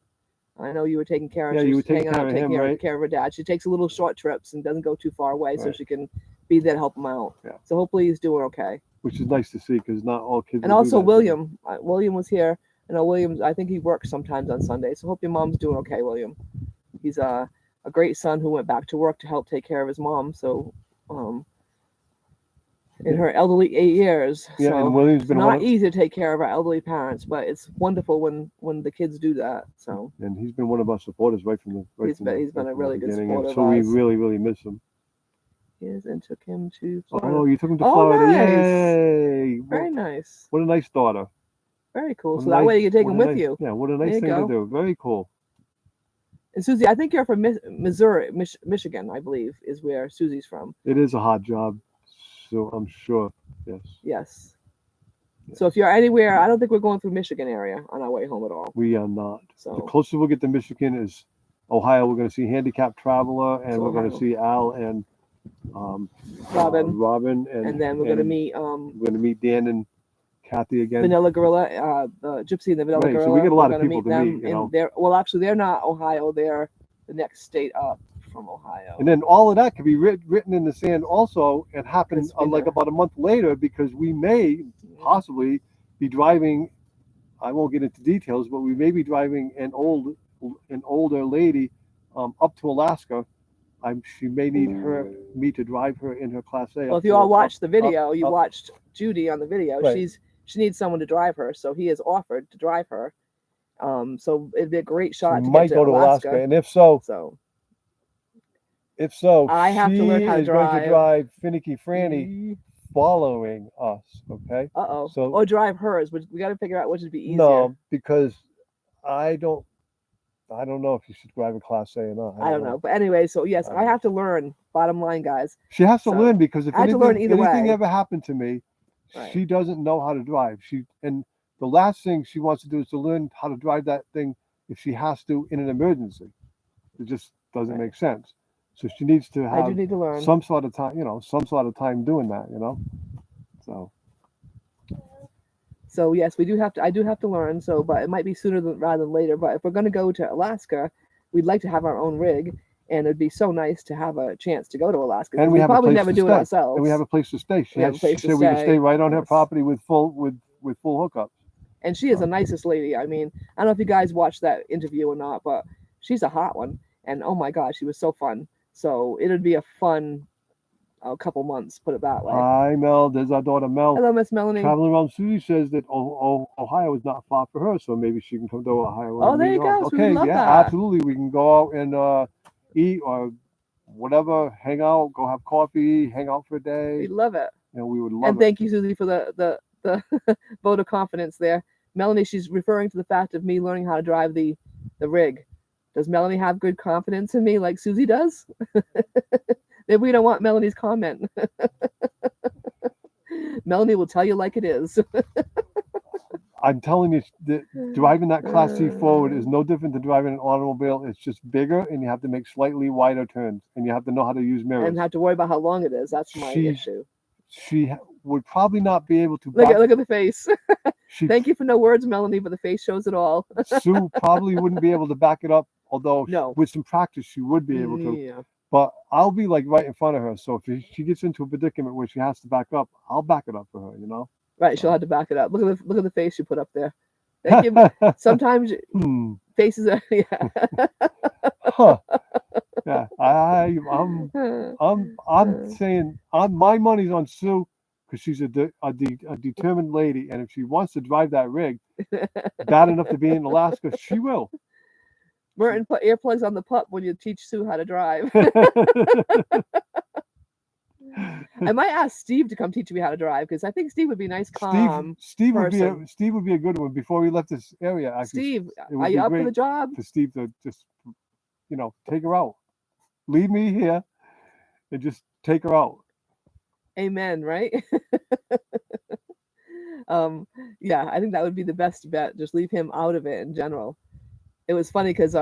I know you were taking care of.
Yeah,
she
you
was
were taking
hanging out,
care of
taking
him,
care,
right?
care of her dad. She takes a little short trips and doesn't go too far away, so
Right.
she can be there to help him out.
Yeah.
So hopefully he's doing okay.
Which is nice to see because not all kids.
And
will do
also
that.
William. William was here. I know William. I think he works sometimes on Sunday. So hope your mom's doing okay, William. He's a great son who went back to work to help take care of his mom. So, in her elderly 8 years.
Yeah,
so
and William's
it's
been
not easy to take care of our elderly parents, but it's wonderful when the kids do that. So
and he's been one of our supporters right from the.
He's been a really good
beginning,
supporter
and
of
so we
ours.
really, really miss him.
is and took him to Florida.
Oh, you took him to
Oh,
Florida!
nice.
Yay!
Very nice.
What a nice daughter.
Very cool.
What
So
a
that
nice-
way you can take
what
him
a
with
nice-
you.
Yeah, what a
There
nice
you
thing
go.
to do. Very cool.
And Susie, I think you're from Missouri, Michigan, I believe, is where Susie's from.
It is a hard job, so I'm sure. Yes,
Yes. So if you're anywhere, I don't think we're going through Michigan area on our way home at all.
we are not. The
So
closest we'll get to Michigan is Ohio. We're going to see Handicapped Traveler, and
So
we're going to
Ohio.
see Al and
Robin,
and
and then we're going to meet
we're going to meet Dan and Kathy again.
Vanilla Gorilla, the Gypsy and the Vanilla
Right, so
Gorilla.
we get a lot
We're
of
gonna
people to
them,
meet, you know.
and they're actually they're not Ohio. They're the next state up from Ohio.
And then all of that could be written in the sand also, and happen
This
like
winter.
about a month later, because we may possibly be driving. I won't get into details, but we may be driving an older lady up to Alaska. She may need me to drive her in her Class A.
Well,
up
if you
to-
all watched the
up-
video, you
up-
watched Judy on the video.
Right.
She needs someone to drive her, so he has offered to drive her. So it'd be a great
so
shot
we
to
might
get
go
to
to Alaska,
Alaska.
and if so,
I have to learn
she
how to
is going to
drive.
drive Finicky Franny following us. Okay.
Uh-oh.
So
Or drive hers. We got to figure out which would be easier.
no, because I don't know if you should drive a Class A or not.
I don't know. But anyway, so yes, I have to learn. Bottom line, guys.
She has to
So,
learn, because if
I have to learn
anything
either way.
ever happened to me,
Right.
she doesn't know how to drive. And the last thing she wants to do is to learn how to drive that thing if she has to in an emergency. It just doesn't
Right.
make sense. So she needs to
I do
have
need to learn.
some sort of time, doing that, So
So yes, I do have to learn. So, but it might be sooner rather than later. But if we're going to go to Alaska, we'd like to have our own rig, and it'd be so nice to have a chance to go to Alaska.
and we have
probably
a place
never
to
do
stay.
it ourselves.
And we have a place to stay. She
We have a place
said
to
we can
stay.
stay right on her
Yes.
property with full hookups.
And she is the nicest lady. I mean, I don't know if you guys watched that interview or not, but she's a hot one. And oh my God, she was so fun. So it'd be a fun couple months, put it that way.
Hi, Mel. There's our daughter Mel.
Hello, Miss Melanie.
Traveling around, Susie says that Ohio is not far for her, so maybe she can come to Ohio.
Oh, there you go. So we
Okay,
would love
yeah,
that.
absolutely. We can go out and eat or whatever, hang out, go have coffee, hang out for a day.
We'd love it.
And we would love
And
it.
thank you, Susie, for the vote of confidence there. Melanie, she's referring to the fact of me learning how to drive the rig. Does Melanie have good confidence in me like Susie does? Maybe we don't want Melanie's comment. Melanie will tell you like it is.
I'm telling you, driving that Class C forward is no different than driving an automobile. It's just bigger, and you have to make slightly wider turns, and you have to know how to use mirrors.
And have to worry about how long it is. That's my issue.
She would probably not be able to.
Look at the face. Thank you for no words, Melanie, but the face shows it all.
Sue probably wouldn't be able to back it up, although
No.
with some practice she would be able to.
Yeah.
But I'll be like right in front of her, so if she gets into a predicament where she has to back up, I'll back it up for her.
Right, she'll have to back it up. Look at the face you put up there. Thank you. Sometimes faces are
Huh. Yeah, I'm saying my money's on Sue, because she's a determined lady, and if she wants to drive that rig bad enough to be in Alaska, she will.
Merton, put earplugs on the pup when you teach Sue how to drive. I might ask Steve to come teach me how to drive, because I think Steve would be a nice, calm
Steve would
person.
Steve would be a good one before we left this area. Actually,
Steve,
it would
are
be
you up for
great
the job?
for Steve to just take her out, leave me here, and just take her out.
Amen, right? Yeah, I think that would be the best bet. Just leave him out of it in general. It was funny because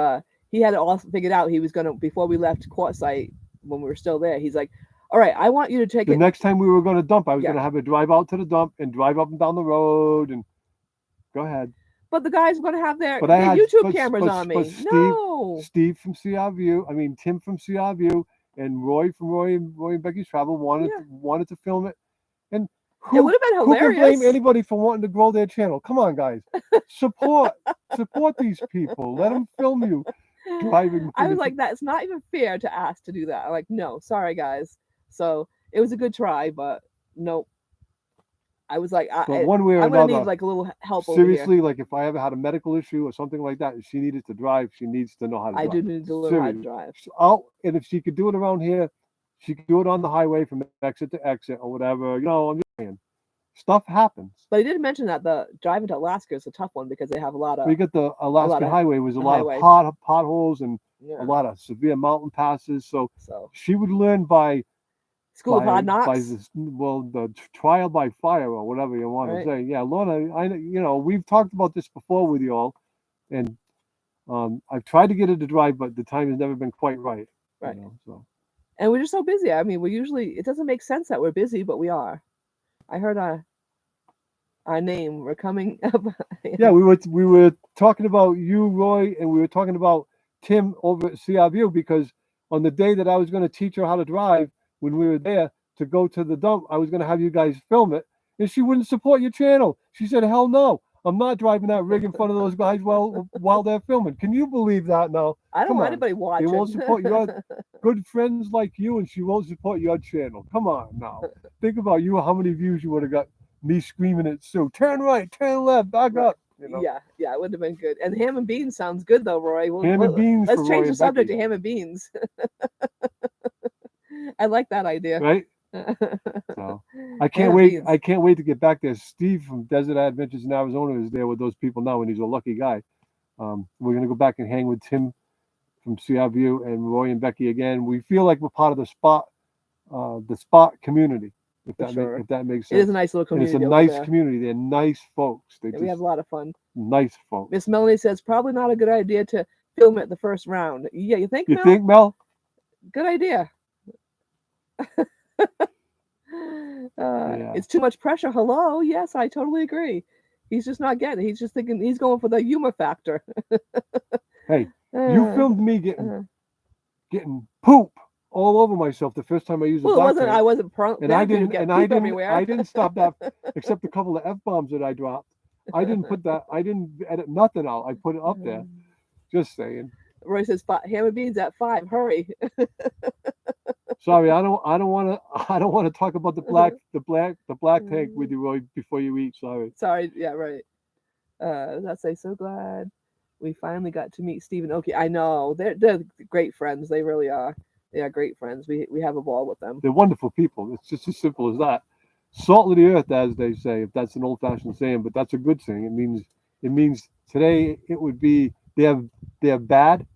he had it all figured out. He was gonna, before we left Quartzsite, when we were still there, he's like, all right, I want you to take
The
it.
next time we were going to dump, I was
Yeah.
going to have her drive out to the dump and drive up and down the road and go ahead.
But the guys are going to have their
But I had
YouTube cameras on me.
but Steve from CR View, Tim from CR View, and Roy from Roy and Becky's Travel wanted to film it. And
it would have been
who can
hilarious.
blame anybody for wanting to grow their channel? Come on, guys, support these people. Let them film you driving.
I was like, that's not even fair to ask to do that. I'm like, no, sorry guys. So it was a good try, but nope. I was like,
but one way or
I'm gonna
another,
need like a little help
seriously,
over
like if I ever had a medical issue or something like that, and she needed to drive, she needs to know how to
here.
drive.
I do need to learn how to drive.
And if she could do it around here, she could do it on the highway from exit to exit or whatever. I'm just saying, stuff happens.
But he did mention that the driving to Alaska is a tough one because they have a lot of.
We got the Alaskan highway was a lot
highway.
of potholes and a lot of severe mountain passes. So she would learn by
School of Hard Knocks.
The trial by fire or whatever you want to say. Yeah, Lorna, we've talked about this before with you all, and I've tried to get her to drive, but the time has never been quite right.
Right.
So.
And we're just so busy. I mean, it doesn't make sense that we're busy, but we are. I heard our name. We're coming up.
Yeah, we were talking about you, Roy, and we were talking about Tim over at CR View, because on the day that I was going to teach her how to drive when we were there to go to the dump, I was going to have you guys film it. And she wouldn't support your channel. She said, hell no. I'm not driving that rig in front of those guys while they're filming. Can you believe that now?
I don't
Come
want
on.
anybody
They
watching.
won't support your good friends like you, and she won't support your channel. Come on now. Think about you, how many views you would have got me screaming at Sue. Turn right, turn left, back
Right.
up. You know?
Yeah, it would have been good. And ham and beans sounds good though, Roy.
Ham and beans
let's
for
change
Roy
the
and
subject
Becky.
to ham and beans. I like that idea.
Right? So I can't
Ham and
wait.
beans.
I can't wait to get back there. Steve from Desert Adventures in Arizona is there with those people now, and he's a lucky guy. We're gonna go back and hang with Tim from CRView and Roy and Becky again. We feel like we're part of the spot community. If
For
that
sure.
if that makes
It is
sense.
a nice little
And it's
community.
a
over
nice
there.
community. They're nice folks. They
Yeah, we have a lot of fun.
nice folks.
Miss Melanie says probably not a good idea to film it the first round. Yeah, you think?
You
Mel?
think, Mel?
Good idea.
Yeah.
It's too much pressure. Hello. Yes, I totally agree. He's just not getting it. He's just thinking he's going for the humor factor.
Hey, you filmed me getting poop all over myself the first time I used a
Well,
black
I
tank.
wasn't
And I didn't
everywhere.
I didn't stop that except a couple of F-bombs that I dropped. I didn't edit nothing out. I put it up there. Just saying.
Roy says ham and beans at 5. Hurry.
Sorry, I don't want to talk about the black tank with you, Roy, before you eat. Sorry.
Sorry. Yeah, right. Let's say so glad we finally got to meet Steve and Oki. I know they're great friends. They really are. They are great friends. We have a ball with them.
They're wonderful people. It's just as simple as that. Salt of the earth, as they say, if that's an old-fashioned saying, but that's a good saying. It means today it would be they're bad.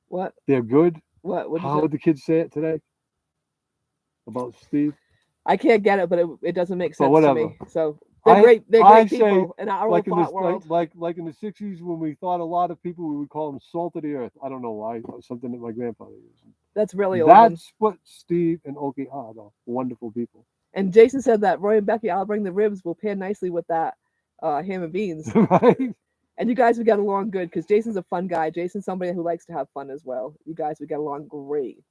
What?
They're good.
What?
How would the kids say it today about Steve?
I can't get it, but it doesn't make sense
whatever.
to me. So they're great. They're
I
great people in our
like
old thought world.
like in the 60s when we thought a lot of people, we would call them salt of the earth. I don't know why. Something that my grandfather used.
That's really old.
That's what Steve and Oki are, though. Wonderful people.
And Jason said that Roy and Becky, I'll bring the ribs, will pair nicely with that ham and beans.
Right?
And you guys would get along good because Jason's a fun guy. Jason's somebody who likes to have fun as well. You guys would get along great.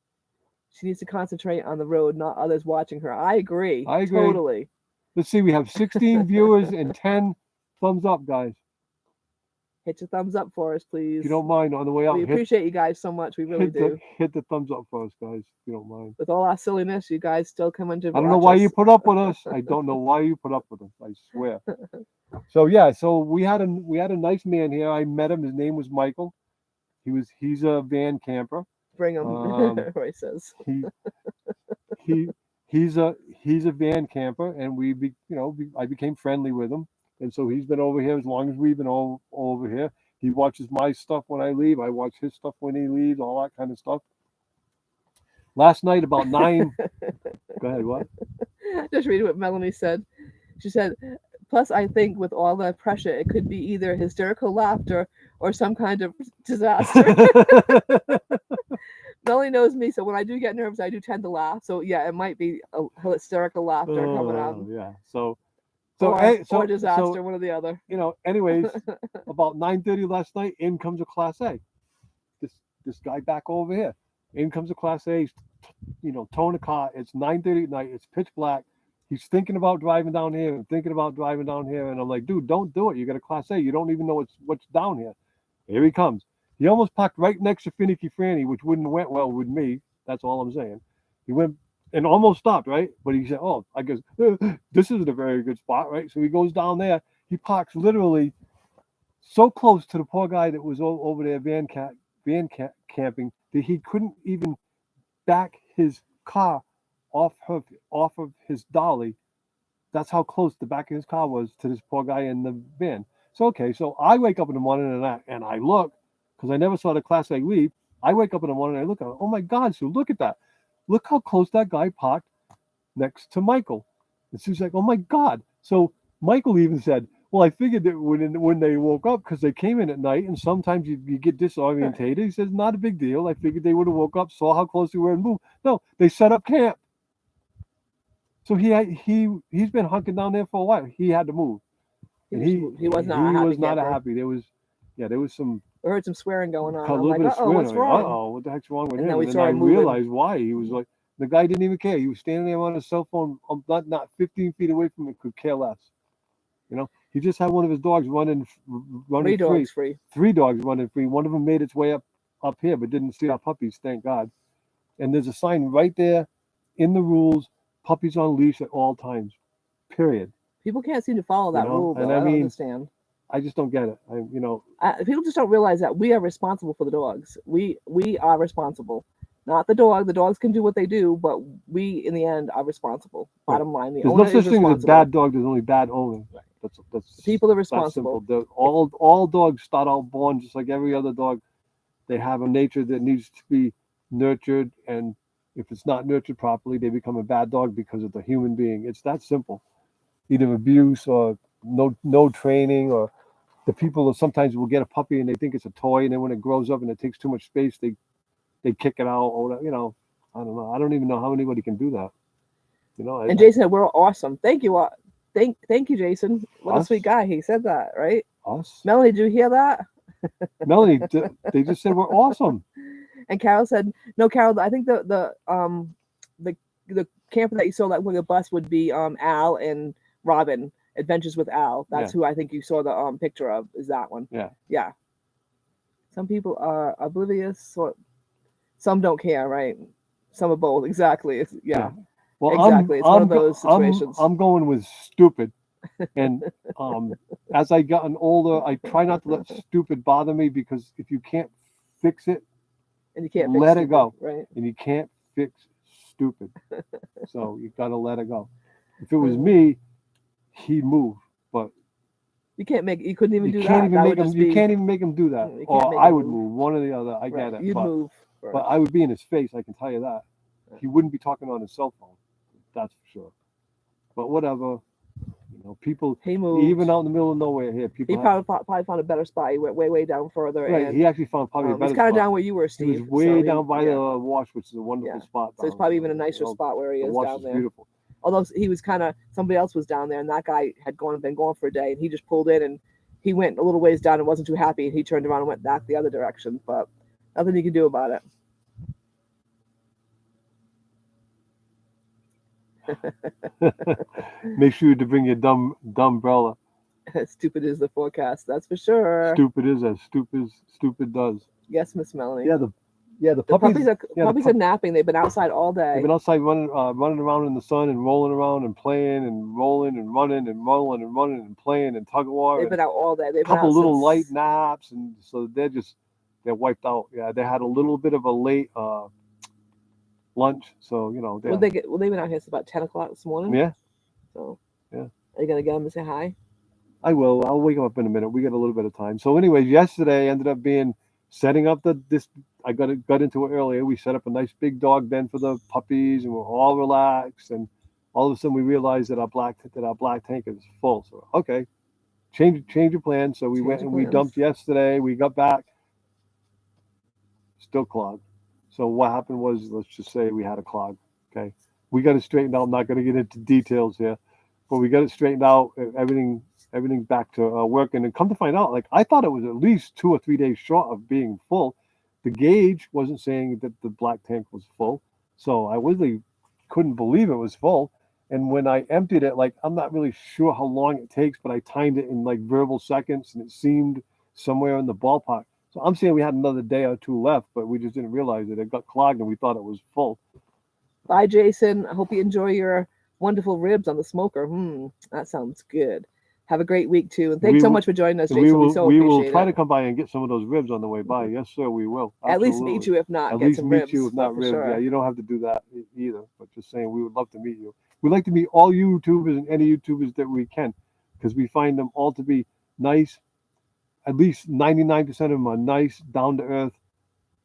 She needs to concentrate on the road, not others watching her. I agree. Totally.
Let's see. We have 16 viewers and 10 thumbs up, guys.
Hit your thumbs up for us, please.
If you don't mind, on the way out.
We appreciate you guys so much. We really do.
Hit the thumbs up for us, guys, if you don't mind.
With all our silliness, you guys still come into.
I don't know why you put up with us. I don't know why you put up with us. I swear. So yeah, so we had a nice man here. I met him. His name was Michael. He's a van camper.
Bring him. Roy says.
He's a van camper, and I became friendly with him. And so he's been over here as long as we've been all over here. He watches my stuff when I leave. I watch his stuff when he leaves, all that kind of stuff. Last night about 9. Go ahead, what?
Just read what Melanie said. She said, plus I think with all the pressure, it could be either hysterical laughter or some kind of disaster. Melanie knows me, so when I do get nervous, I do tend to laugh. So yeah, it might be a hysterical laughter coming up.
Yeah. So
disaster, one or the other.
Anyways, about 9:30 last night, in comes a Class A. This guy back over here. In comes a Class A. Towing a car. It's 9:30 at night. It's pitch black. He's thinking about driving down here and thinking about driving down here. And I'm like, dude, don't do it. You got a Class A. You don't even know what's down here. Here he comes. He almost parked right next to Finicky Franny, which wouldn't have went well with me. That's all I'm saying. He went and almost stopped, right? But he said, oh, I guess this isn't a very good spot, right? So he goes down there. He parks literally so close to the poor guy that was over there camping that he couldn't even back his car off of his dolly. That's how close the back of his car was to this poor guy in the van. So I wake up in the morning and I look, because I never saw the Class A leave. I wake up in the morning and I look at it. Oh my God, Sue, look at that. Look how close that guy parked next to Michael. And Sue's like, oh my God. So Michael even said, well, I figured that when they woke up, because they came in at night and sometimes you get disorientated. He says, not a big deal. I figured they would have woke up, saw how close we were and moved. No, they set up camp. So he's been hunking down there for a while. He had to move. And he was not happy. There was some
We heard some swearing going on.
A
I'm
little
like,
bit of
uh-oh,
swearing.
what's wrong?
Uh-oh, what the heck's wrong with
And
him?
then we
And
saw
then I
him moving.
realized why. He was like, the guy didn't even care. He was standing there on his cell phone, not 15 feet away from him, could care less. You know, he just had one of his dogs running
3
free.
dogs free.
3 dogs running free. One of them made its way up here, but didn't see our puppies, thank God. And there's a sign right there in the rules: puppies on leash at all times. Period.
People can't seem to follow that rule, though.
And
I
I
don't
mean,
understand.
I just don't get it.
People just don't realize that we are responsible for the dogs. We are responsible, not the dog. The dogs can do what they do, but we, in the end, are responsible.
Right.
Bottom line, the
There's
owner
no such
is
thing as a
responsible.
bad dog. There's only bad owner.
Right.
That's
People are
that's
responsible.
simple. All dogs start out born just like every other dog. They have a nature that needs to be nurtured, and if it's not nurtured properly, they become a bad dog because of the human being. It's that simple. Either abuse or no training, or the people that sometimes will get a puppy and they think it's a toy, and then when it grows up and it takes too much space, they kick it out, or I don't know. I don't even know how anybody can do that.
And Jason said, we're awesome. Thank you. Thank you, Jason. What a sweet guy. He said that, right?
Us?
Melanie, did you hear that?
Melanie, they just said we're awesome.
And Carol said, no, Carol, I think the camper that you saw that with the bus would be Al and Robin, Adventures with Al. That's who I think you saw the picture of, is that one. Yeah. Some people are oblivious, or some don't care, right? Some are both. Exactly. Yeah.
Well,
exactly. It's one of those situations.
I'm going with stupid. And as I gotten older, I try not to let stupid bother me, because if you can't fix it,
and you can't
let
fix
it go.
Right.
And you can't fix stupid. So you got to let it go. If it was me, he'd move. But
you couldn't even do that.
You can't even make him do that. Or I would move. One or the other. I get it.
You'd move.
But I would be in his face, I can tell you that. He wouldn't be talking on his cell phone. That's for sure. But whatever. People, even out in the middle of nowhere here, people.
He probably found a better spot. He went way down further.
Right,
and
he actually found probably a better spot.
He's kind of down where you were, Steve.
He was way down by the wash, which is a wonderful spot.
So it's probably even a nicer spot where he is down there.
Beautiful.
Although he was somebody else was down there, and that guy had been going for a day, and he just pulled in, and he went a little ways down and wasn't too happy, and he turned around and went back the other direction. But nothing you can do about it.
Make sure to bring your dumb umbrella.
Stupid is the forecast, that's for sure.
Stupid is as stupid does.
Yes, Miss Melanie.
The puppies
are napping. They've been outside all day.
They've been outside running around in the sun and rolling around and playing and rolling and running and rolling and running and playing and tug of war.
They've been out all day. They've
a couple little light naps, and so they're wiped out. Yeah, they had a little bit of a late lunch, so
they've been out here since about 10 o'clock this morning.
Yeah.
So
yeah.
Are you gonna get them to say hi?
I will. I'll wake them up in a minute. We got a little bit of time. So anyways, yesterday ended up being setting up this. I got into it earlier. We set up a nice big dog den for the puppies, and we're all relaxed. And all of a sudden, we realized that our black tank is full. So okay, change your plan. So we went and we dumped yesterday. We got back, still clogged. So what happened was, let's just say we had a clog. Okay, we got it straightened out. I'm not going to get into details here, but we got it straightened out. Everything back to working. And come to find out, I thought it was at least 2 or 3 days short of being full. The gauge wasn't saying that the black tank was full, so I really couldn't believe it was full. And when I emptied it, I'm not really sure how long it takes, but I timed it in verbal seconds, and it seemed somewhere in the ballpark. So I'm saying we had another day or two left, but we just didn't realize it. It got clogged, and we thought it was full.
Bye, Jason. I hope you enjoy your wonderful ribs on the smoker. That sounds good. Have a great week, too. And thanks so much for joining us, Jason. We
will try to come by and get some of those ribs on the way by. Yes, sir, we will. Absolutely.
At least meet you, if not, get some ribs.
At least meet you, if not ribs.
Sure.
Yeah, you don't have to do that either. But just saying, we would love to meet you. We'd like to meet all YouTubers and any YouTubers that we can, because we find them all to be nice. At least 99% of them are nice, down-to-earth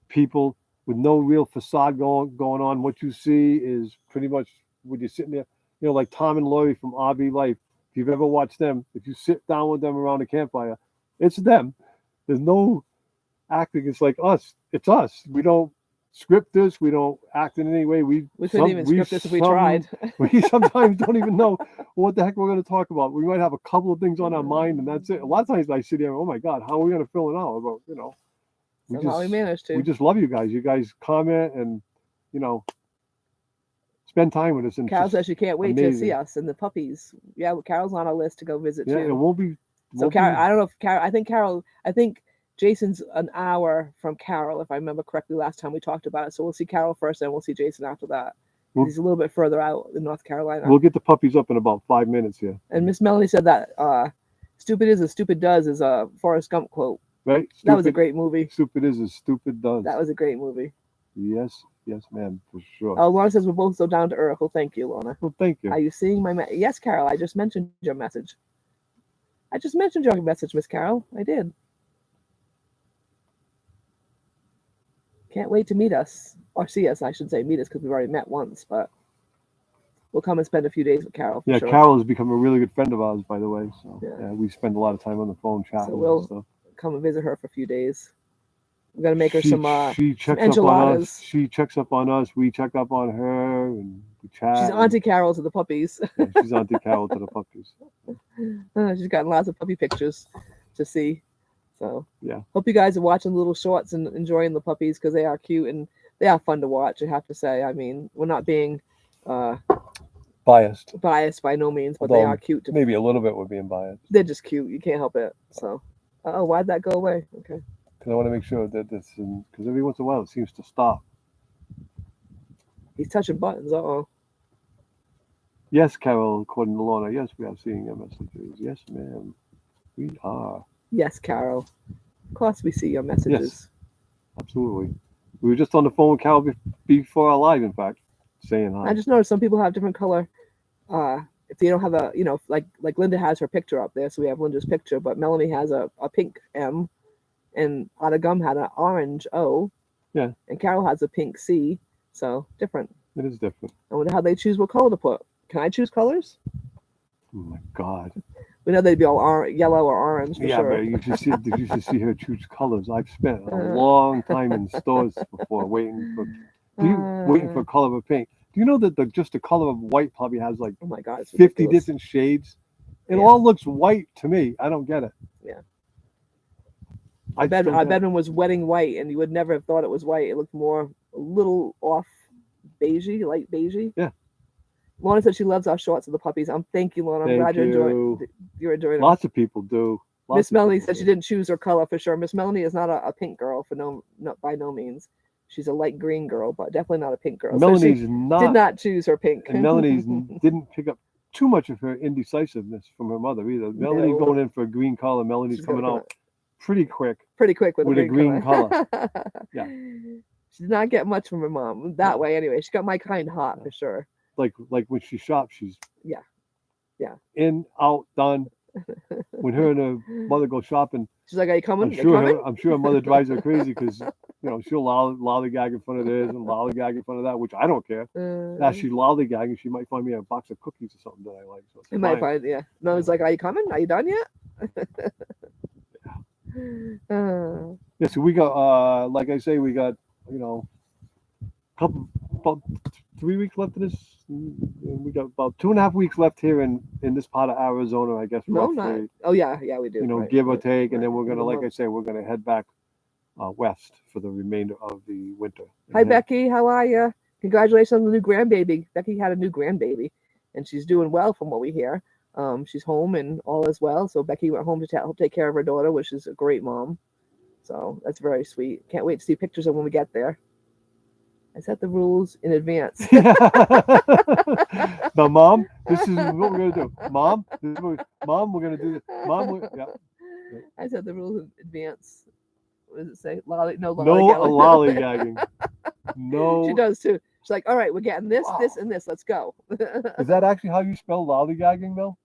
people with no real facade going on. What you see is pretty much when you're sitting there, like Tom and Lori from RV Life. If you've ever watched them, if you sit down with them around a campfire, it's them. There's no acting. It's like us. It's us. We don't script this. We don't act in any way. We
couldn't even script this if we tried.
We sometimes don't even know what the heck we're going to talk about. We might have a couple of things on our mind, and that's it. A lot of times I sit here, oh my God, how are we going to fill it out? About
Somehow we managed
we
to.
just love you guys. You guys comment and, you know, spend time with us. And
Carol
just
says she can't wait to see
amazing.
us and the puppies. Yeah, well, Carol's on our list to go visit
Yeah,
too.
it won't be.
So
Won't
Carol,
be
I don't know if Carol. I think Jason's an hour from Carol, if I remember correctly. Last time we talked about it, so we'll see Carol first, and we'll see Jason after that.
We'll-
He's a little bit further out in North Carolina.
we'll get the puppies up in about 5 minutes here.
And Miss Melanie said that "stupid is as stupid does" is a Forrest Gump quote.
Right?
That was a great movie.
Stupid is as stupid does.
That was a great movie.
Yes, ma'am, for sure.
Oh, Lorna says we're both so down to earth. Well, thank you, Lorna.
Well, thank you.
Are you seeing my Yes, Carol, I just mentioned your message. I just mentioned your message, Miss Carol. I did. Can't wait to meet us. Or see us, I should say. Meet us, because we've already met once, but we'll come and spend a few days with Carol. For
Yeah,
sure.
Carol has become a really good friend of ours, by the way. So
Yeah.
we spend a lot of time on the phone chatting.
So we'll
and stuff.
come and visit her for a few days. I'm going to make her
She
some
checks up on
enchiladas.
us. She checks up on us. We check up on her, and we chat.
She's Auntie Carol to the puppies.
Yeah, she's Auntie Carol to the puppies.
She's gotten lots of puppy pictures to see. So
Yeah.
hope you guys are watching the little shorts and enjoying the puppies, because they are cute and they are fun to watch, I have to say. I mean, we're not being
Biased.
biased by no means, but they
Although
are cute.
Maybe a little bit would be biased.
They're just cute. You can't help it. So, oh, why'd that go away? Okay.
Because I want to make sure that this, because every once in a while it seems to stop.
He's touching buttons. Uh-oh.
Yes, Carol, according to Lorna. Yes, we are seeing your messages. Yes, ma'am. We are.
Yes, Carol. Of course we see your messages.
Absolutely. We were just on the phone with Carol before our live, in fact, saying hi.
I just noticed some people have different color. If they don't have a, like Linda has her picture up there, so we have Linda's picture, but Melanie has a pink M, and Otta Gum had an orange O.
Yeah.
And Carol has a pink C, so different.
It is different.
I wonder how they choose what color to put. Can I choose colors?
Oh my God.
We know they'd be all yellow or orange for
Yeah,
sure.
but you should see her choose colors. I've spent a long time in stores before waiting for color of pink. Do you know that just the color of white probably has like
Oh my God, it's
50
ridiculous.
different shades? It
Yeah.
all looks white to me. I don't get it.
Yeah.
I
Our bedroom was wedding white, and you would never have thought it was white. It looked a little off beigey, light beigey.
Yeah.
Lorna said she loves our shorts of the puppies. Thank you, Lorna. I'm glad you're enjoying them.
Lots of people do.
Miss Melanie said she didn't choose her color for sure. Miss Melanie is not a pink girl by no means. She's a light green girl, but definitely not a pink girl.
Melanie's
so she
not.
did not choose her pink.
And Melanie's didn't pick up too much of her indecisiveness from her mother either. Melanie
No.
going in for a green color. Melanie's
She's
coming
gonna
out pretty quick.
Pretty quick with
a green color.
Yeah. She did not get much from her mom that way anyway. She got my kind heart for sure.
Like when she shops, she's
Yeah.
in, out, done. When her and her mother go shopping,
She's like, "Are you coming?
I'm sure her mother drives her crazy because she'll lollygag in front of this and lollygag in front of that, which I don't care. Now she's lollygagging, she might find me a box of cookies or something that I like. So
It might find, yeah. No, it's like, "Are you coming? Are you done yet?"
Yeah, so we got like I say, we got about 3 weeks left of this. We got about 2.5 weeks left here in this part of Arizona, I guess.
No,
roughly.
not. Oh yeah, we do. Right,
Give or
right,
take, and then we're gonna,
In a
like I
month.
say, we're gonna head back west for the remainder of the winter.
Hi Becky, how are you? Congratulations on the new grandbaby. Becky had a new grandbaby, and she's doing well from what we hear. She's home and all is well. So Becky went home to help take care of her daughter, which is a great mom. So that's very sweet. Can't wait to see pictures of when we get there. I set the rules in advance.
Now, Mom, this is what we're gonna do. Mom, we're gonna do this. Mom, yeah.
I set the rules in advance. What does it say? No
lollygagging. No.
She does too. She's like, "All right, we're getting this,
Wow.
this, and this. Let's go."
Is that actually how you spell lollygagging, Mel?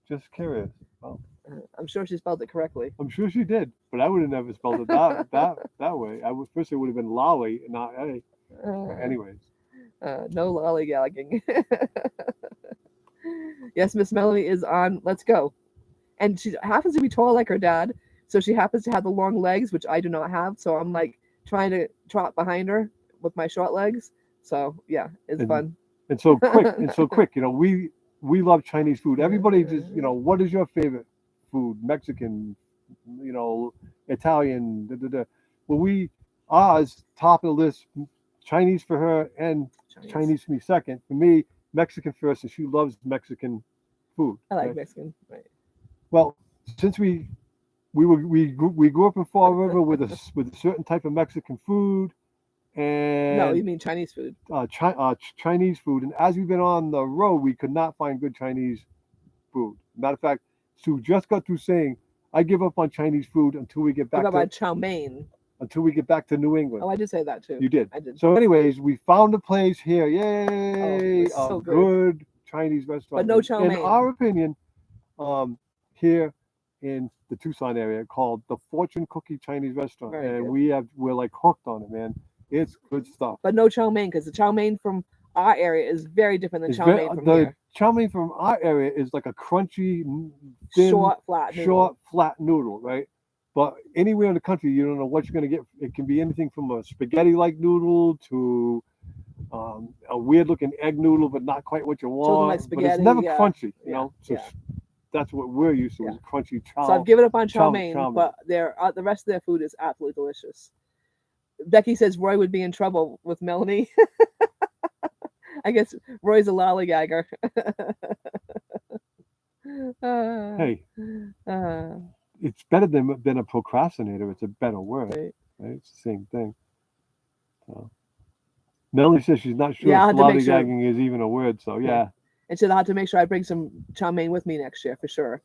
Just curious. Well,
I'm sure she spelled it correctly.
I'm sure she did, but I would have never spelled it that way. First it would have been lolly, not a. Anyways.
No lollygagging. Yes, Miss Melanie is on. Let's go. And she happens to be tall like her dad, so she happens to have the long legs, which I do not have. So I'm like trying to trot behind her with my short legs. So yeah, it's fun.
And so quick. We love Chinese food. Everybody just, what is your favorite food? Mexican, Italian. Well, ours top of the list. Chinese for her and Chinese for me second. For me, Mexican first, and she loves Mexican food.
I like
Right?
Mexican. Right.
Well, since we grew up in Fall River with a certain type of Mexican food
No, you
and
mean Chinese food.
Chinese food, and as we've been on the road, we could not find good Chinese food. Matter of fact, Sue just got through saying, "I give up on Chinese food until we get
What
back
about
to
chow mein?
New England."
Oh, I did say that too.
You did.
I did.
So, anyways, we found a place here.
Oh,
Yay!
it's
A
so good.
good Chinese restaurant.
But no chow
In
mein.
our opinion, here in the Tucson area, called the Fortune Cookie Chinese Restaurant,
Very
and
good.
we're like hooked on it, man. It's good stuff.
But no chow mein, because the chow mein from our area is very different than
It's
chow
very
mein from
the
here.
chow mein from our area is like a crunchy, thin,
Short, flat noodle.
short, flat noodle, right? But anywhere in the country, you don't know what you're gonna get. It can be anything from a spaghetti-like noodle to a weird-looking egg noodle, but not quite what you
Something like
want. But it's
spaghetti,
never
yeah,
crunchy, you
yeah,
know. So
yeah.
that's what we're used to,
Yeah.
is crunchy
So I've given up on chow
chow
mein,
mein.
but the rest of their food is absolutely delicious. Becky says Roy would be in trouble with Melanie. I guess Roy's a lollygagger.
Hey,
uh,
it's better than a procrastinator. It's a better word,
right.
right? It's the same thing. So. Melanie says she's not sure
Yeah, I'll
if
have to make sure.
lollygagging is even a word. So yeah.
And so I'll have to make sure I bring some chow mein with me next year for sure.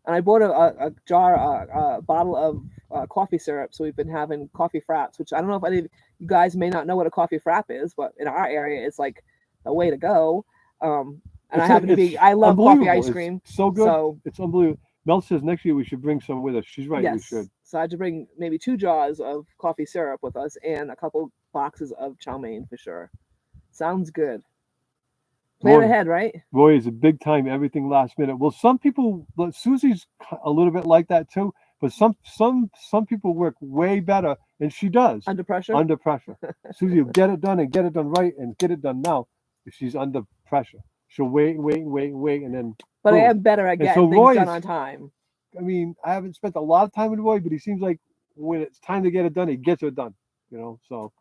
And I bought a bottle of coffee syrup. So we've been having coffee fraps, which I don't know if any of you guys may not know what a coffee frap is, but in our area, it's like a way to go. And I love coffee ice cream.
It's so good.
So
It's unbelievable. Mel says next year we should bring some with us. She's right. We
yes,
should.
so I had to bring maybe 2 jars of coffee syrup with us and a couple boxes of chow mein for sure. Sounds good. Plan ahead, right?
Roy is a big time everything last minute. Well, some people, Susie's a little bit like that too, but some people work way better, and she does.
Under pressure.
Under pressure. Susie will get it done and get it done right and get it done now. If she's under pressure, she'll wait, and then.
But
boom.
I am better at getting things done on time.
I mean, I haven't spent a lot of time with Roy, but he seems like when it's time to get it done, he gets it done. You know, so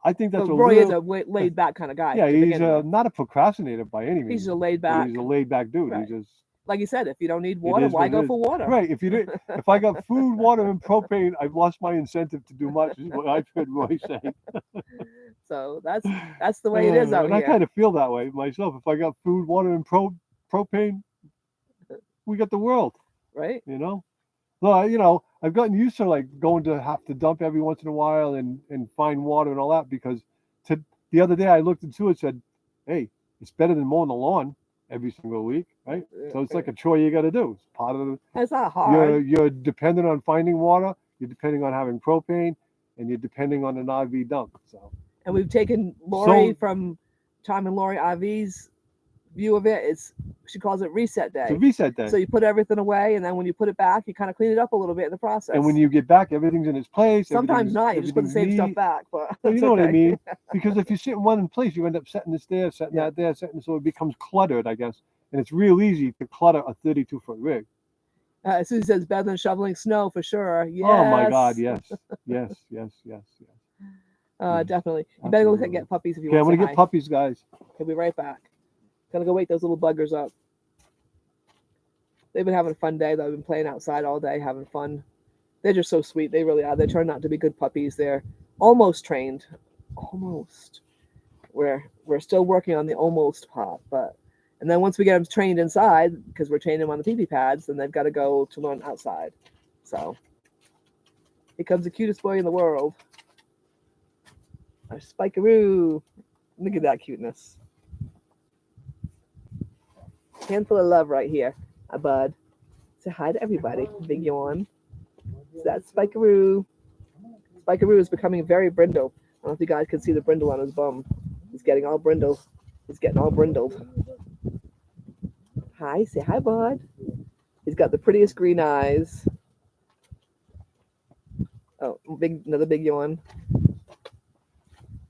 I think that's
but Roy is a laid back kind of guy.
Yeah, he's not a procrastinator by any means.
He's a laid back.
He's a laid back dude.
Right.
He's just,
like you said, if you don't need water, why go for water?
Right. If I got food, water, and propane, I've lost my incentive to do much. Is what I've heard Roy say.
So that's the way it is out
and
here.
I kind of feel that way myself. If I got food, water, and propane, we got the world.
Right.
You know. Well, I've gotten used to like going to have to dump every once in a while and find water and all that, because the other day I looked into it and said, hey, it's better than mowing the lawn every single week, right? So it's like a chore you got to do. It's part of the.
It's not hard.
You're dependent on finding water. You're depending on having propane, and you're depending on an RV dump. So.
And we've taken Lori from Tom and Lori RV's view of it. She calls it reset day.
It's a reset day.
So you put everything away, and then when you put it back, you kind of clean it up a little bit in the process.
And when you get back, everything's in its place.
Sometimes not. You just put the same stuff back. But
well, you know what I mean? Because if you sit in one place, you end up setting this there, setting that there, so it becomes cluttered, I guess. And it's real easy to clutter a 32-foot rig.
Susie says better than shoveling snow for sure. Yes.
Oh my God, yes. Yes.
Definitely. You better go get puppies if you
want. Okay, I'm gonna
get
puppies, guys.
We'll be right back. Gonna go wake those little buggers up. They've been having a fun day. They've been playing outside all day, having fun. They're just so sweet. They really are. They turned out to be good puppies. They're almost trained. Almost. We're still working on the almost part, and then once we get them trained inside, because we're training them on the pee-pee pads, then they've got to go to learn outside. So he becomes the cutest boy in the world. Our Spikeroo. Look at that cuteness. Handful of love right here. Hi, bud. Say hi to everybody. Big yawn. So that's Spikeroo. Spikeroo is becoming very brindle. I don't know if you guys can see the brindle on his bum. He's getting all brindled. Hi. Say hi, bud. He's got the prettiest green eyes. Oh, another big yawn.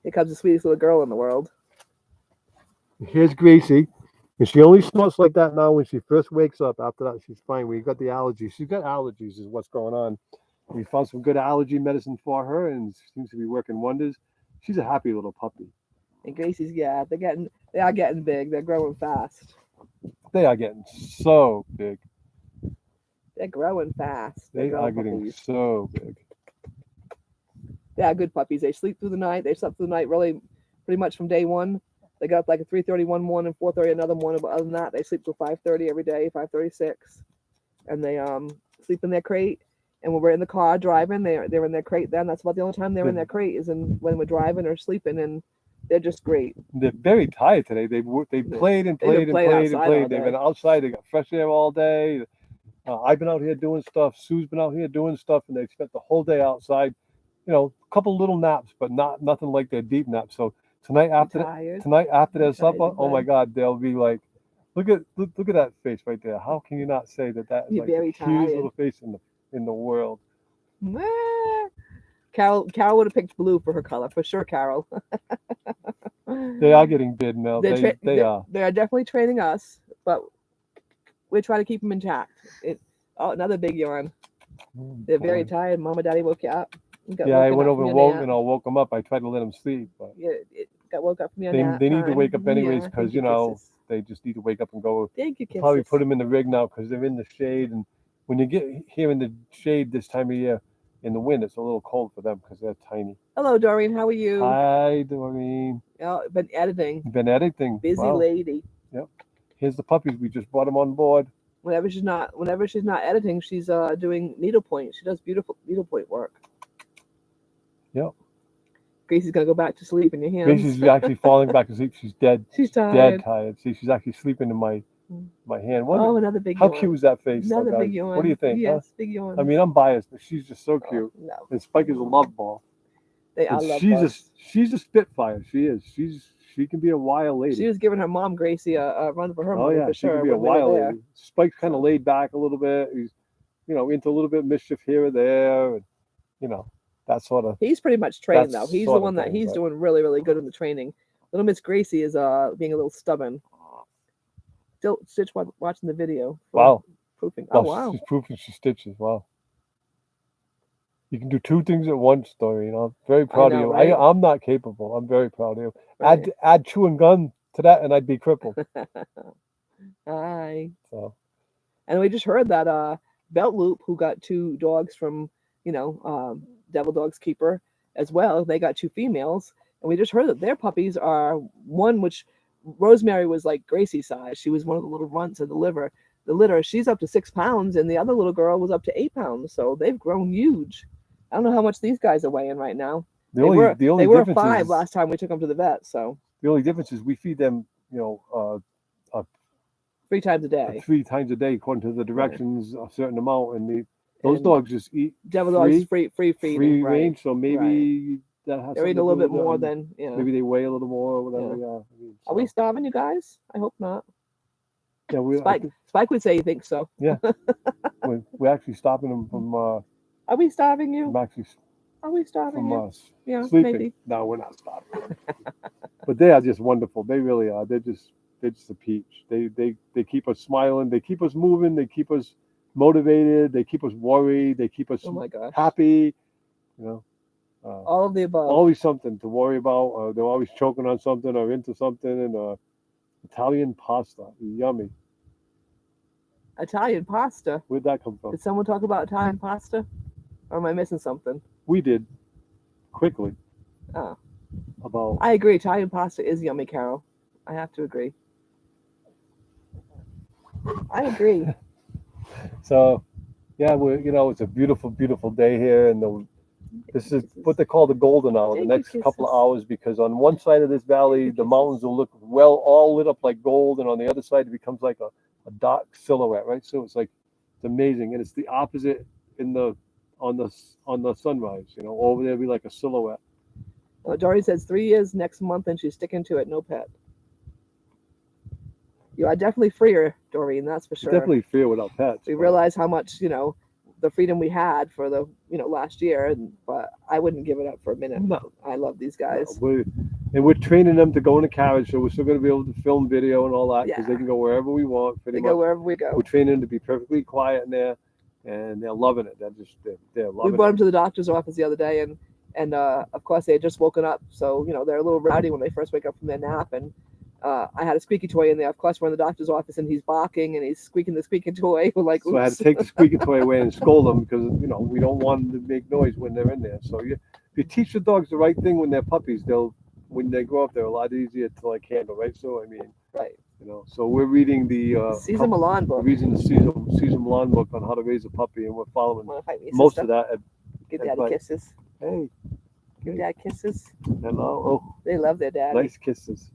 Here comes the sweetest little girl in the world.
Here's Gracie. And she only smells like that now when she first wakes up. After that, she's fine. We got the allergies. She's got allergies is what's going on. We found some good allergy medicine for her, and it seems to be working wonders. She's a happy little puppy.
And Gracie's, yeah, they are getting big. They're growing fast.
They are getting so big.
They're growing fast. They're
They are
growing
getting
puppies.
so big.
They are good puppies. They sleep through the night. They slept through the night really pretty much from day one. They got up like at 3:30 one morning, 4:30 another morning. But other than that, they sleep till 5:30 every day, 5:36, and they sleep in their crate. And when we're in the car driving, they're in their crate. Then that's about the only time they're in their crate is when we're driving or sleeping, and they're just great.
They're very tired today. They played and
They've been
played and
playing
played and
outside all
played. They've been
day.
outside. They got fresh air all day. I've been out here doing stuff. Sue's been out here doing stuff, and they spent the whole day outside. You know, a couple little naps, but nothing like their deep naps. So tonight after
Tired.
their
Tired,
supper,
big
oh my
bud.
God, they'll be like, look at that face right there. How can you not say that is
You're
like the
very
cutest
tired.
little face in the world?
Mwah. Carol would have picked blue for her color for sure. Carol.
They are getting big now. They are.
They are definitely training us, but we try to keep them intact. Oh, another big yawn. They're very tired. Mama, Daddy woke you up. You got
Yeah, I
woken
went
up
over
from
and
your
woke
nap.
and I woke them up. I tried to let them sleep, but
Yeah, it got woke up from your
they
nap.
need to
time.
wake up anyways
Yeah,
because
thank you,
know
kisses.
they just need to wake up and go.
Thank you,
Probably
kisses.
put them in the rig now because they're in the shade, and when you get here in the shade this time of year in the wind, it's a little cold for them because they're tiny.
Hello, Doreen. How are you?
Hi, Doreen.
Oh, been editing.
Been editing.
Busy
Wow.
lady.
Yep. Here's the puppies. We just brought them on board.
Whenever she's not editing, she's doing needlepoint. She does beautiful needlepoint work.
Yep.
Gracie's gonna go back to sleep in your hands.
Gracie's actually falling back to sleep. She's dead.
She's tired.
Dead tired. See, she's actually sleeping in my hand.
Oh, another big
How
yawn.
cute is that face?
Another
guys?
big yawn.
What do you think?
Yes,
Huh?
big yawn.
I mean, I'm biased, but she's just so
Oh,
cute.
no,
And Spike is a love ball.
they are
And
love
she's
bugs.
she's a spitfire. She is. She can be a wild lady.
She was giving her mom Gracie a run for her
Oh
money
yeah,
for
she
sure.
can be a
when we were
wild
there.
lady. Spike's kind of laid back a little bit. He's, into a little bit of mischief here or there, and that sort of.
He's pretty much trained
That's
though. He's the
sort of
one that
thing,
he's
but-
doing really, really good in the training. Little Miss Gracie is being a little stubborn. Still, Stitch watching the video. For
Wow.
Proofing. Oh
Well,
wow.
she's proofing. She stitches. Wow. You can do two things at once, Dory. I'm very proud
know,
of you.
right?
I'm not capable. I'm very proud of you.
Right.
Add chewing gum to that, and I'd be crippled.
Hi.
So
And we just heard that Belt Loop, who got 2 dogs from, Devil Dogs Keeper as well, they got 2 females. And we just heard that their puppies are one, which Rosemary was like Gracie size. She was one of the little runts of the litter. She's up to 6 pounds, and the other little girl was up to 8 pounds. So they've grown huge. I don't know how much these guys are weighing right now.
the only
They were
difference
5
is
last time we took them to the vet. So
the only difference is we feed them,
3 times a day.
3 times a day according to the directions, a certain amount, and those
And
dogs just eat
Devil Dogs is free feeding.
free
right.
range. So maybe that has
They're
something
eating
to
a little
do
bit
with it,
more
and
than
maybe they weigh a little more or whatever.
Yeah.
Yeah. I mean,
Are we
so,
starving, you guys? I hope not.
Yeah,
Spike would say he thinks so.
we're actually stopping them from
Are we starving you? Are we starving
from
you?
us
Yeah,
sleeping.
maybe.
No, we're not stopping them. But they are just wonderful. They really are. They're just a peach. They keep us smiling. They keep us moving. They keep us motivated. They keep us worried. They keep us
Oh my gosh.
happy.
All of the above.
Always something to worry about. They're always choking on something or into something. And Italian pasta, yummy.
Italian pasta.
Where'd that come from?
Did someone talk about Italian pasta? Or am I missing something?
We did quickly.
Oh.
About
I agree. Italian pasta is yummy, Carol. I have to agree. I agree.
so, yeah, it's a beautiful, beautiful day here, and this is what they call the golden hour. The
Thank
next
you,
couple of
kisses.
hours, because on one side of this valley, the mountains will look all lit up like gold, and on the other side, it becomes like a dark silhouette, right? So it's amazing, and it's the opposite on the sunrise. Over there, be like a silhouette.
Dory says 3 years next month, and she's sticking to it. No pet. You are definitely freer, Doreen. That's for sure.
Definitely fear without pets.
We
but-
realize how much the freedom we had for the last year, but I wouldn't give it up for a minute.
No.
I love these guys.
We're training them to go in a carriage, so we're still going to be able to film video and all that because they
Yeah.
can go wherever we want. Pretty
They
much.
go wherever we go.
We're training them to be perfectly quiet in there. and they're loving it. They're
We
loving
brought
it.
them to the doctor's office the other day, and of course they had just woken up, so they're a little rowdy when they first wake up from their nap. And I had a squeaky toy in there. Of course, we're in the doctor's office, and he's barking and he's squeaking the squeaky toy. We're like,
So I had
oops.
to take the squeaky toy away and scold them because we don't want them to make noise when they're in there. So if you teach the dogs the right thing when they're puppies, when they grow up, they're a lot easier to like handle, right? So I mean,
Right.
So we're reading the
Caesar Milan
we're
book.
reading the Caesar Milan book on how to raise a puppy, and we're following
Wanna fight me,
most
sister?
of that.
Give daddy
advice.
kisses.
Hey,
Give dad kisses.
hello. Oh,
They love their daddy.
nice kisses.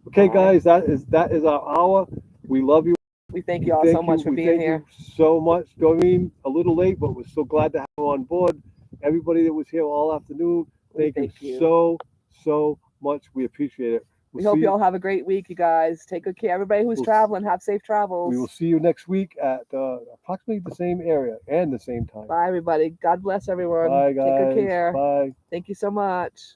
Okay, guys, that is our hour. We love you.
We thank you all so much for
We
being
thank
here.
you so much, Doreen. A little late, but we're so glad to have you on board. Everybody that was here all afternoon, thank you so much. We appreciate it.
We hope you all have a great week, you guys. Take good care. Everybody who's traveling, have safe travels.
We will see you next week at approximately the same area and the same time.
Bye, everybody. God bless everyone.
Bye, guys.
Take good care.
Bye.
Thank you so much.